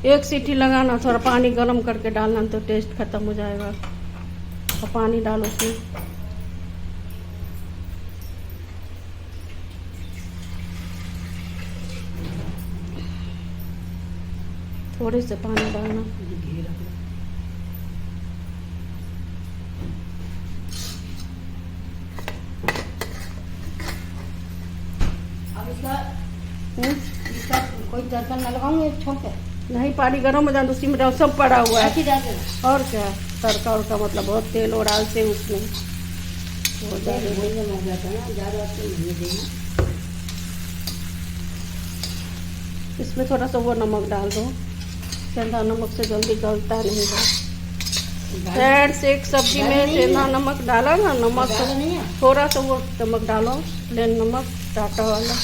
एक सीटी लगाना, थोड़ा पानी गर्म करके डालना, तो टेस्ट खत्म हो जाएगा। और पानी डालो उसमें, थोड़े से पानी डालना। अब इसका कोई तड़का न लगाऊं, एक छोड़ के? नहीं, पानी गर्म हो जाए उसी में डाल, सब पड़ा हुआ है। ऐसे डाल देना। और क्या, तड़का उड़का मतलब बहुत तेल और डाल से उसमें हो जाए। हो जाता है ना, ज़्यादा तो नहीं देना। इसमें थोड़ा सा वो नमक डाल दो, सेंधा नमक से जल्दी गलता नहीं है। फ्रेंड्स, एक सब्जी में सेंधा नमक डाला ना, नमक थोड़ा सा वो नमक डालो, प्लेन नमक टाटा वाला,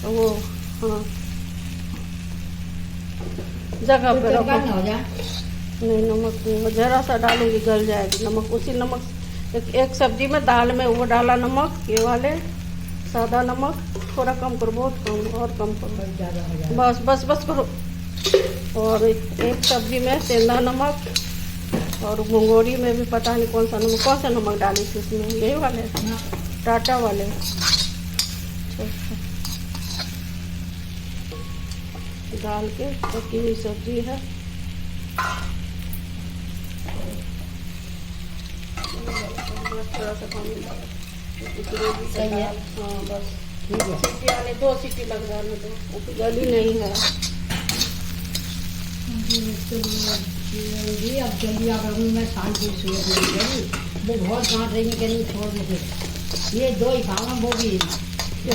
तो वो हाँ जगह पे रखो। नहीं, नमक नहीं, जरा सा डालूंगी, गल जाएगी नमक। उसी नमक एक सब्जी में दाल में वो डाला नमक, ये वाले सादा नमक, थोड़ा कम करो, बहुत कम, और कम करो, बस बस बस करो। और एक सब्जी में सेंधा नमक, और मंगोड़ी में भी पता नहीं कौन सा नमक डाली थी उसमें, यही वाले टाटा वाले। डाल के पकी हुई सब्जी है, थोड़ा सा पानी सही है। हाँ बस ठीक है। सीटी आने 2 सीटी लग जाने दो, वो गली नहीं है। जी अब जल्दी आ कर मैं शांति से वो बहुत डांट रही है कि नहीं छोड़ देते। ये 2 ही काम है, वो भी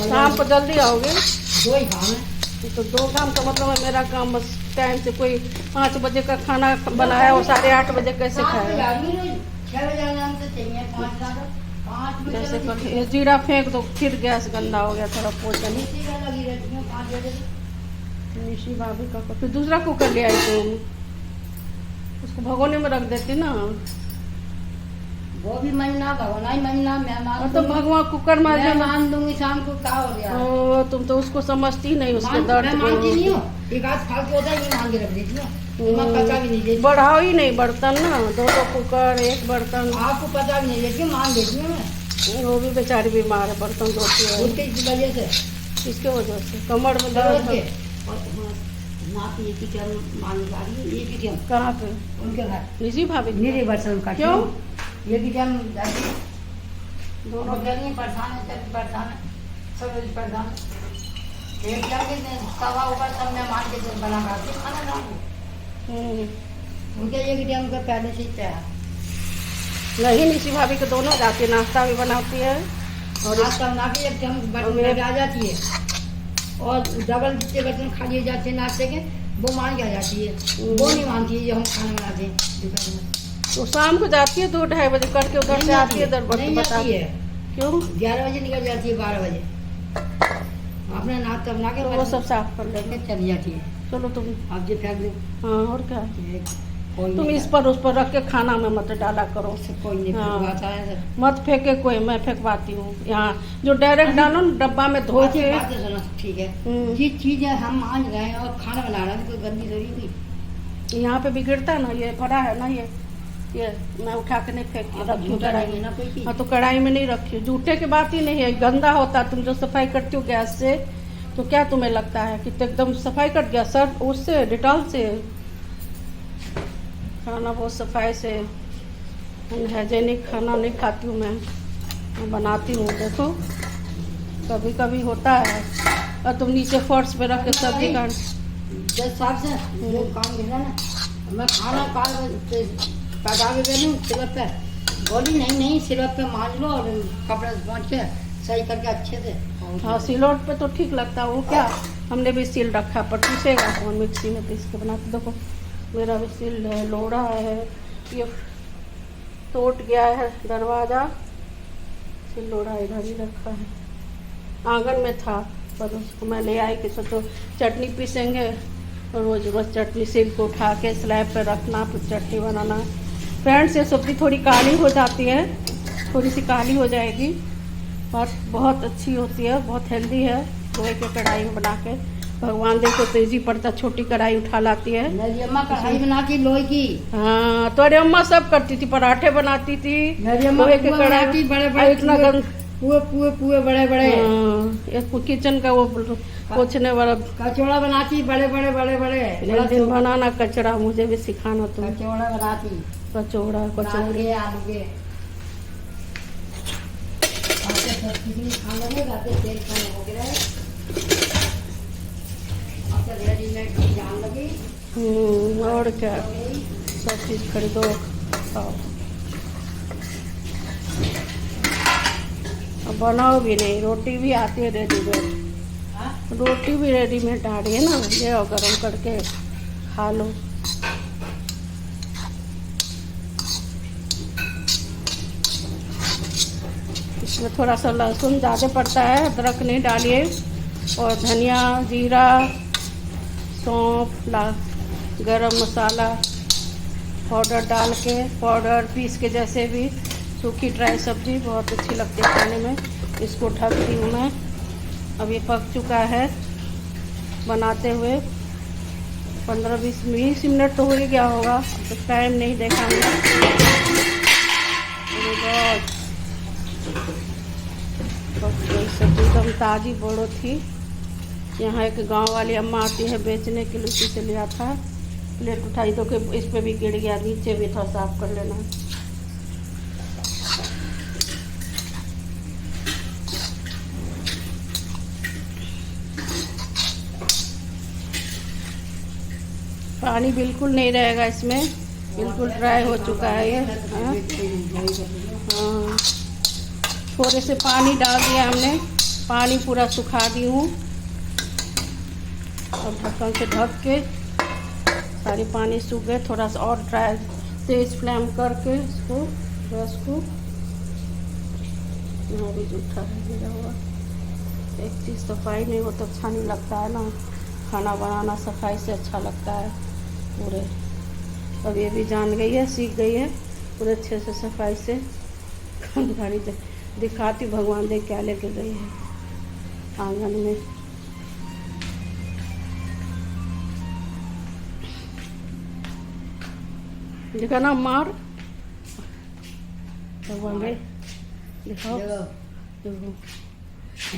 शाम को जल्दी आओगे? 2 ही काम है। तो 2 काम का मतलब है मेरा काम बस टाइम से, कोई 5 बजे का खाना बनाया वो 8:30 बजे कैसे खाएगा? 6 बजे आराम से चाहिए, 5 बजे कैसे कर, ये जीरा फेंक दो, फिर गैस गंदा हो गया, थोड़ा पोछा नहीं। लगी रहती है 5 बजे। निशी भाभी का फिर दूसरा कुकर ले आई तुम, उसको भगोने में रख देती ना। वो भी महीना भगवान ही महीना मैं मान तो भगवान कुकर मार मैं देना। मान दूंगी शाम को क्या हो गया। ओ तुम तो उसको समझती नहीं, उसके मैं दर्द मानती नहीं को। हूँ, एक आध फालतू होता है ये मान के रख देती हूँ, मैं पता भी नहीं देती। बढ़ाओ ही नहीं बर्तन ना, दो कुकर एक बर्तन। आपको पता भी नहीं देती, मान देती हूँ मैं। वो भी बेचारी बीमार है, बर्तन धोती है। उसके वजह से, किसके वजह से? कमर में दर्द दर्द के। है। और नाती ये की टर्म मान जा रही है, ये की टर्म कहाँ पे? उनके घर निजी भाभी के? मेरे बर्तन का क्यों? ये की टर्म जाती है। दोनों और गर्मी परेशान है, सब परेशान है, सब परेशान है। एक लड़के ने तवा ऊपर सब मैं मान के बना खाती खाना खाऊंगी। उनके एक टाइम का पहले से ही तैयार। नहीं, निशी भाभी के दोनों जाती है, नाश्ता भी बनाती है और नाश्ता बना के एक टाइम बर्तन में आ जाती है, और डबल जितने बर्तन खाली जाते हैं नाश्ते के, वो मान के आ जाती है। वो नहीं मानती है जो हम खाना बनाते हैं दोपहर में। तो शाम को जाती है 2-2:30 बजे करके, उधर से आती है, इधर नहीं बता जाती है, क्यों? 11 बजे निकल जाती है, 12 बजे अपना नाश्ता बना के तो वो सब साफ कर लेंगे। चली जाती है। चलो तुम, आप जो फेंक दो, हाँ और क्या, कोई तुम नहीं इस पर उस पर रख के खाना में मत डाला करो। कोई नहीं हाँ। फेंकवाता है सर। मत फेंके कोई, मैं फेंकवाती हूँ यहाँ। जो डायरेक्ट डालो ना डब्बा में धो के। बातें सुनो, ठीक है, जिस चीज है हम मान रहे हैं और खाना बना रहे हैं, कोई गंदी थोड़ी हुई। यहाँ पे बिगड़ता है ना, ये भरा है ना, ये मैं उठा के नहीं फेंक रखी हूँ कढ़ाई में। ना कोई चीज। हाँ तो कढ़ाई में नहीं रखी, जूठे की बात ही नहीं है, गंदा होता। तुम जो सफाई करती हो गैस से, तो क्या तुम्हें लगता है कि तो एकदम सफाई कर गया? सर उससे डिटॉल से खाना बहुत सफाई से, हाइजेनिक खाना नहीं खाती हूँ मैं बनाती हूँ। देखो कभी कभी होता है, और तुम नीचे फर्श पे रख के सब्जी काट। जज साहब से जो काम मिला ना, मैं खाना पका के दे दूँ सिलप पे, बोली नहीं सिलप पे मान लो और कपड़े से पहुँच के सही करके अच्छे से। हाँ सिलौट पे तो ठीक लगता है, वो क्या हमने भी सिल रखा, पर पीसेगा कौन? मिक्सी में पीस के बनाते। देखो मेरा भी सिल है, लोढ़ा है, ये टूट गया है दरवाज़ा, सिल लोढ़ा इधर ही रखा है, आंगन में था, पर उसको मैं ले आई कि सोचो चटनी पीसेंगे, रोज़ रोज़ चटनी सिल को उठा के स्लैब पे रखना, फिर चटनी बनाना। फ्रेंड्स ये सब्ज़ी थोड़ी काली हो जाती है, थोड़ी सी काली हो जाएगी, पर बहुत अच्छी होती है, बहुत हेल्दी है। लोहे के कढ़ाई में बना के, भगवान देखो तेजी पड़ता, छोटी कढ़ाई उठा लाती है। मेरी अम्मा कढ़ाई बनाती लोहे की। हाँ तो अरे अम्मा सब करती थी, पराठे बनाती थी मेरी अम्मा लोहे के पुआ कढ़ाई बनाती, बड़े और बड़े इतना गंद। पुए बड़े बड़े। एक किचन का वो पोछने वाला। कचौड़ा बनाती बड़े बड़े बड़े बड़े। एक दिन बनाना कचड़ा, मुझे भी सिखाना तुम। कचौड़ा बनाती, कचौड़ा कचौड़ी। के आलू के खाने में जाते तेल खाने हो गया है, अब तो रेडीमेड जान लगी। और क्या, सब चीज़ खरीदो खाओ, अब बनाओ भी नहीं। रोटी भी आती है रेडीमेड, रोटी भी रेडीमेड आ रही है ना, ले आओ गरम करके खा लो। इसमें थोड़ा सा लहसुन ज़्यादा पड़ता है, अदरक नहीं डालिए, और धनिया जीरा सौंफ गरम मसाला पाउडर डाल के, पाउडर पीस के, जैसे भी सूखी ड्राई सब्जी बहुत अच्छी लगती है खाने में। इसको ढकती हूँ मैं। अब ये पक चुका है बनाते हुए 15-20 मिनट तो हो ही गया होगा, तो टाइम नहीं देखा हमने। सब्जी एकदम ताज़ी बड़ो थी। यहाँ एक गांव वाली अम्मा आती है बेचने के लिए, उसी से लिया था। प्लेट उठाई तो कि इस पे भी गिर गया, नीचे भी था, साफ कर लेना। पानी बिल्कुल नहीं रहेगा इसमें, बिल्कुल ड्राई हो चुका है ये। हाँ थोड़े से पानी डाल दिया हमने, पानी पूरा सुखा दी हूँ। और ढक्कन से ढक के सारे पानी सूख गए, थोड़ा सा और ड्राई तेज फ्लेम करके इसको गैस को। यहाँ भी जूठा है गिरा हुआ। एक चीज़ सफाई नहीं हो तो अच्छा नहीं लगता है ना, खाना बनाना सफाई से अच्छा लगता है पूरे। अब ये भी जान गई है, सीख गई है पूरे अच्छे से सफाई से। गाड़ी दिखाती भगवान देख क्या लेके गई है आंगन में। देखा ना मार भगवान भाई दिखाओ।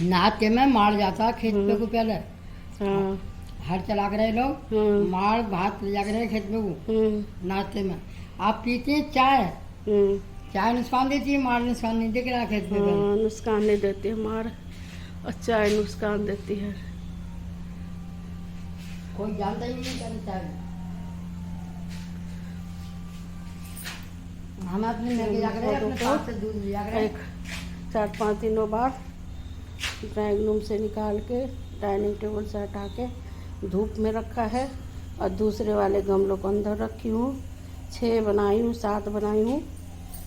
नाते में मार जाता खेत पे को पहले। हाँ हर चला के रहे लोग मार भात ले जाके रहे खेत पे को नाते में। आप पीते हैं चाय, चाय नुकसान देती है, मार नुकसान नहीं दिख रहा खेत पे। हाँ नुकसान नहीं देती है मार, और चाय नुकसान देती है। कोई जानता ही नहीं क्या चाय। हम अपने लेके जाकर अपने पास से दूध ले जाकर एक 4-5 दिनों बाद ड्राइंग रूम से निकाल के डाइनिंग टेबल से हटा के धूप में रखा है, और दूसरे वाले गमलों को अंदर रखी हूँ। 6 बनाई हूँ, 7 बनाई हूँ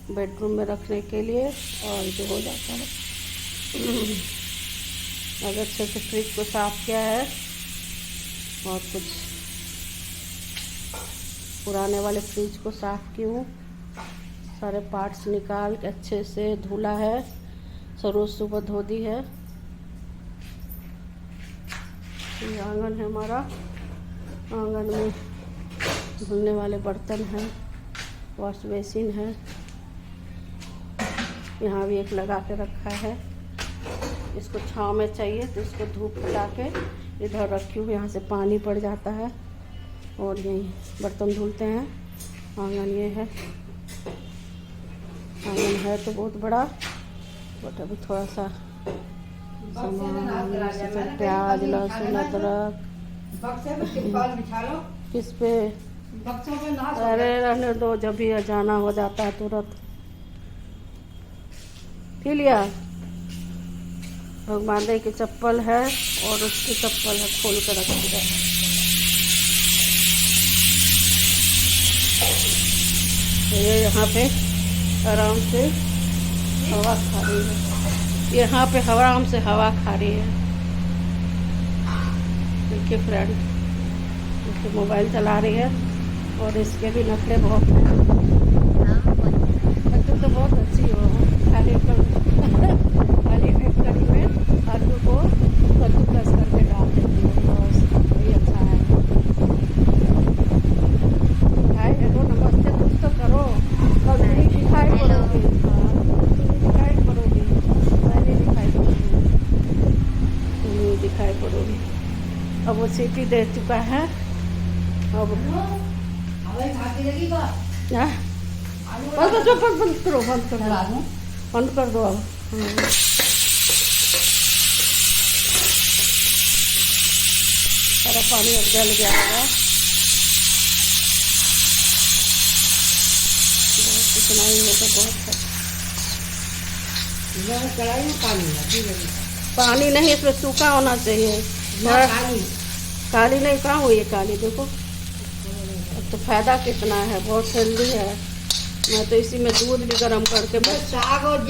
बेडरूम में रखने के लिए, और जो हो जाता है। अब अच्छे से फ्रिज को साफ किया है, और कुछ पुराने वाले फ्रिज को साफ की हूँ, सारे पार्ट्स निकाल के अच्छे से धुला है, रोज सुबह धो दी है। ये आंगन है हमारा, आंगन में धुलने वाले बर्तन हैं, वॉश बेसिन है, यहाँ भी एक लगा के रखा है। इसको छांव में चाहिए तो इसको धूप लगा के इधर रखी हूँ, यहाँ से पानी पड़ जाता है और यही बर्तन धुलते हैं। आंगन ये है, आंगन है तो बहुत बड़ा, बट अभी थोड़ा सा सामान, प्याज लहसुन अदरक किस पे, अरे रहने दो, जब भी जाना हो जाता है तुरंत। पी लिया। भगवान देव की चप्पल है और उसकी चप्पल है, खोल कर रख दिया। ये यहाँ पे आराम से हवा खा रही है, यहाँ पे आराम से हवा खा रही है। देखिए फ्रेंड, इसके मोबाइल चला रही है और इसके भी नखरे बहुत हैं। तो बहुत अच्छी हो, खाली कड़ी में आलू को कद्दूकस करके डाल देती है, बस वही अच्छा है। हाय हेलो नमस्ते कुछ तो करो, कल नहीं दिखाई पड़ोगी, दिखाई पड़ोगी, पहले दिखाई पड़ोगी, नहीं दिखाई पड़ोगी। अब वो सीटी दे चुका है, अब बंद करो, बंद कर दो अब। सारा पानी अब जल गया होगा, इतना ही हो तो बहुत है। कढ़ाई में पानी नहीं, इसमें सूखा होना चाहिए। काली नहीं, कहाँ हुई है काली, देखो अब तो फायदा कितना है, बहुत हेल्दी है। मैं तो इसी में दूध भी गर्म करके साग और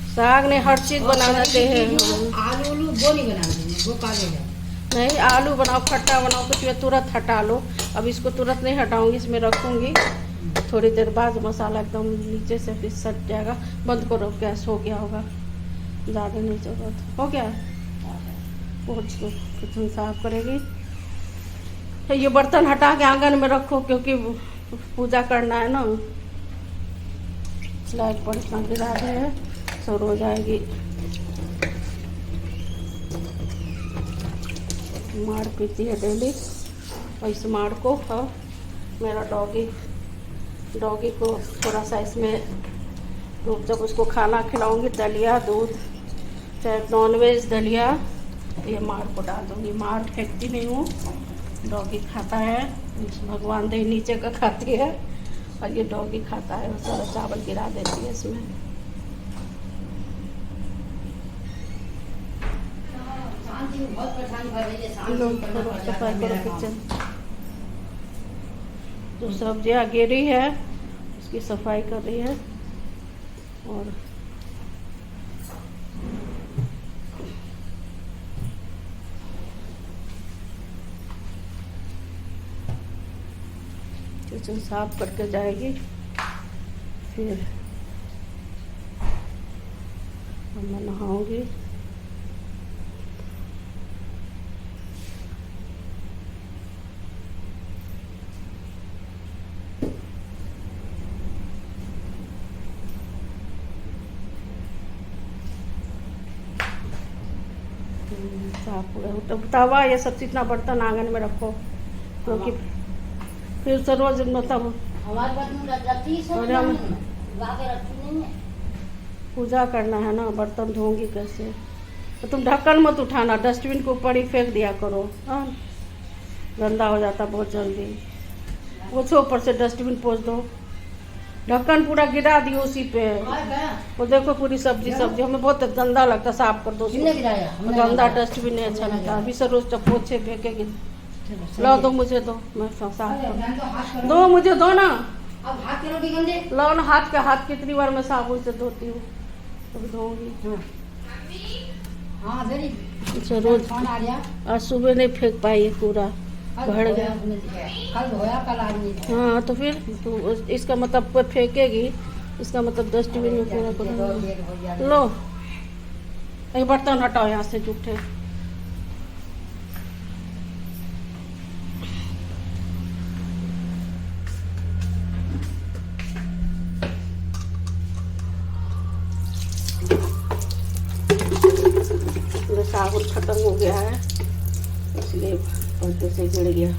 साग नहीं, हर चीज़ बनाना चाहिए। आलू वो नहीं बना देंगे, वो काले नहीं, आलू बनाओ, खट्टा बनाओ, कुछ भी तुरंत हटा लो। अब इसको तुरंत नहीं हटाऊंगी, इसमें रखूंगी, थोड़ी देर बाद मसाला एकदम नीचे से फिर सट जाएगा। बंद करो, गैस हो गया होगा, ज़्यादा नहीं जरूरत हो गया। पोंछ दो, किचन साफ करेगी। तो ये बर्तन हटा के आंगन में रखो, क्योंकि पूजा करना है ना। लाइट पर इतना गिरा दे है, सो हो जाएगी। मार पीती है डेली, और इस मार को मेरा डॉगी को थोड़ा सा इसमें, जब उसको खाना खिलाऊंगी, दलिया दूध चाहे नॉनवेज दलिया, ये मार को डाल दूँगी। मार फेंकती नहीं हूँ, डॉगी खाता है। भगवान दही नीचे का खाती है और ये डॉगी खाता है, और सारा चावल गिरा देती है इसमें। सफाई करो किचन, जो सब्जियाँ गिरी है उसकी सफाई कर रही है। और किचन साफ करके जाएगी, फिर मैं नहाऊंगी। साफ पूरा तो तवा ये सब इतना बर्तन आंगन में रखो, क्योंकि फिर से रोज मतलब हमारे पास में रखती है सब, और हम ला के रखती नहीं है। पूजा करना है ना, बर्तन धोंगी कैसे? तो तुम ढक्कन मत उठाना, डस्टबिन के ऊपर ही फेंक दिया करो। हाँ, गंदा हो जाता बहुत जल्दी। पोछो, ऊपर से डस्टबिन पोछ दो। ढक्कन पूरा गिरा दियो उसी पे। वो देखो पूरी सब्जी हमें बहुत गंदा लगता, साफ कर दो उसको। किसने गिराया? हमने गंदा गिराया। डस्टबिन नहीं अच्छा लगता। अभी से रोज जब पोछे फेंकेगी। लो दो, मुझे दो, मैं साफ कर दो, मुझे दो ना। अब हाथ करोगी गंदे? लो ना, हाथ कितनी बार मैं साबुन से धोती हूँ, अब धोऊंगी। हाँ वेरी अच्छा, रोज फोन आ गया। आज सुबह नहीं फेंक पाई पूरा, कल भर धोया गया। उसने दिखाया। कल धोया, कल आज नहीं धोया। हाँ तो फिर तो इसका मतलब कोई फेंकेगी, इसका मतलब डस्टबिन में पूरा देर हो कर जाती है। लो। एक बर्तन हटाओ यहाँ से जूठे। साबुन खत्म हो गया है, इसलिए पर्दे से गिर गया।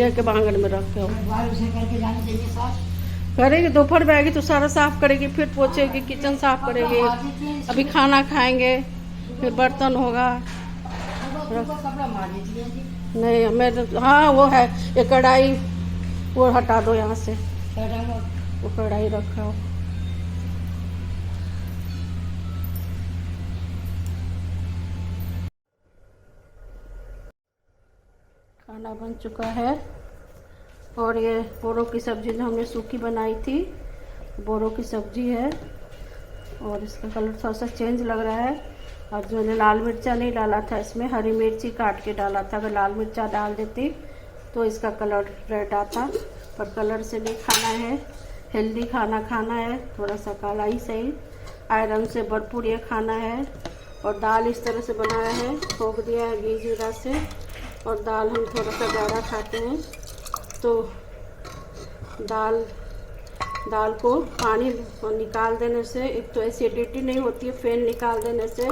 के बांगन में रखे हो। उसे करके जानी चाहिए साफ। करेगी, दोपहर में आएगी तो सारा साफ करेगी, फिर पोछेगी, किचन साफ करेगी। अभी खाना खाएंगे, फिर बर्तन होगा। कपड़ा मार देती है जी। नहीं मैं तो, हाँ वो है, ये कढ़ाई वो हटा दो यहाँ से, वो कढ़ाई रखा हो। खाना बन चुका है, और ये बोरों की सब्ज़ी जो हमने सूखी बनाई थी, बोरों की सब्ज़ी है। और इसका कलर थोड़ा सा चेंज लग रहा है। और जो मैंने लाल मिर्चा नहीं डाला था, इसमें हरी मिर्ची काट के डाला था। अगर लाल मिर्चा डाल देती तो इसका कलर रेड आता, पर कलर से नहीं खाना है, हेल्दी खाना खाना है। थोड़ा सा काला ही सही, आयरन से भरपूर ये खाना है। और दाल इस तरह से बनाया है, ठोक दिया है घी जीरा से। और दाल हम थोड़ा सा ज़्यादा खाते हैं, तो दाल को पानी निकाल देने से एक तो एसिडिटी नहीं होती है, फेन निकाल देने से,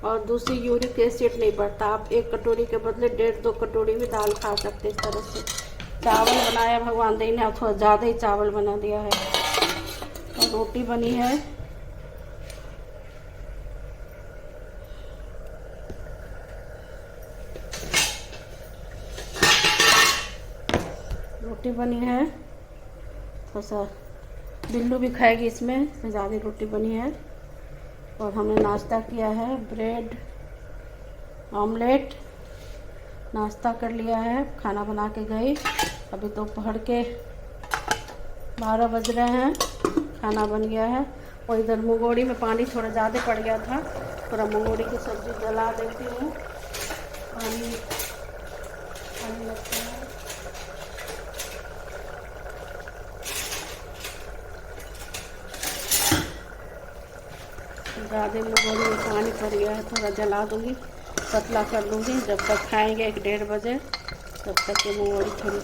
और दूसरी यूरिक एसिड नहीं बढ़ता। आप 1 कटोरी के बदले 1.5-2 कटोरी भी दाल खा सकते इस तरह से। चावल बनाया भगवान दी ने, थोड़ा ज़्यादा ही चावल बना दिया है। और रोटी बनी है, थोड़ा सा बिल्लू भी खाएगी इसमें ज़्यादा रोटी बनी है। और हमने नाश्ता किया है, ब्रेड ऑमलेट नाश्ता कर लिया है। खाना बना के गई, अभी दोपहर के 12 बज रहे हैं, खाना बन गया है। और इधर मुंगोड़ी में पानी थोड़ा ज़्यादा पड़ गया था, थोड़ा मुंगोड़ी की सब्ज़ी जला देती हूँ। पानी लगता है, ज़्यादा मुंगोड़ी में पानी पड़ गया है, थोड़ा जला दूँगी, पतला कर दूँगी। जब तक खाएंगे 1-1:30 बजे, तब तक ये मुंगोड़ी थोड़ी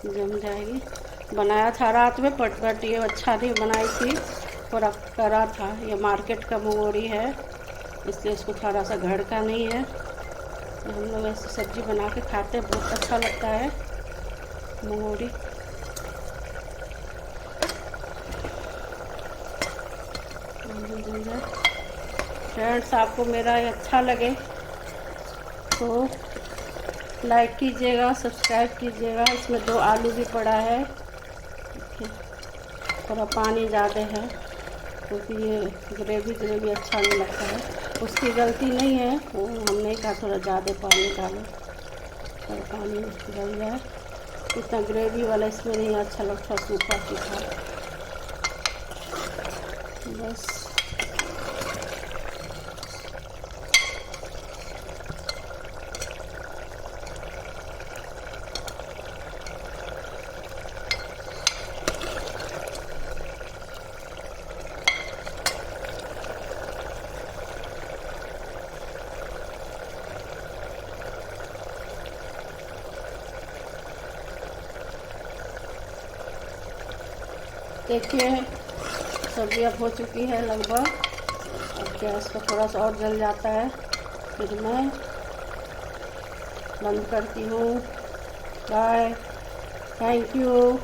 जम जाएगी। बनाया था रात में, बट ये अच्छा नहीं बनाई थी, थोड़ा करा था। ये मार्केट का मुंगोड़ी है, इसलिए इसको थोड़ा सा घर का नहीं है। हम लोग ऐसी सब्ज़ी बना के खाते हैं, बहुत अच्छा लगता है मुंगोड़ी। फ्रेंड्स, आपको मेरा ये अच्छा लगे तो लाइक कीजिएगा, सब्सक्राइब कीजिएगा। इसमें 2 आलू भी पड़ा है, थोड़ा पानी ज़्यादा है क्योंकि ये ग्रेवी अच्छा नहीं लगता है। उसकी गलती नहीं है, वो हमने कहा थोड़ा ज़्यादा पानी डालो। पर पानी डल जाए। इतना ग्रेवी वाला इसमें नहीं अच्छा लगता, सूखा सूखा बस। देखिए सब्जी अब हो चुकी है लगभग। अब गैस का थोड़ा सा और जल जाता है, फिर मैं बंद करती हूँ। Bye, thank you.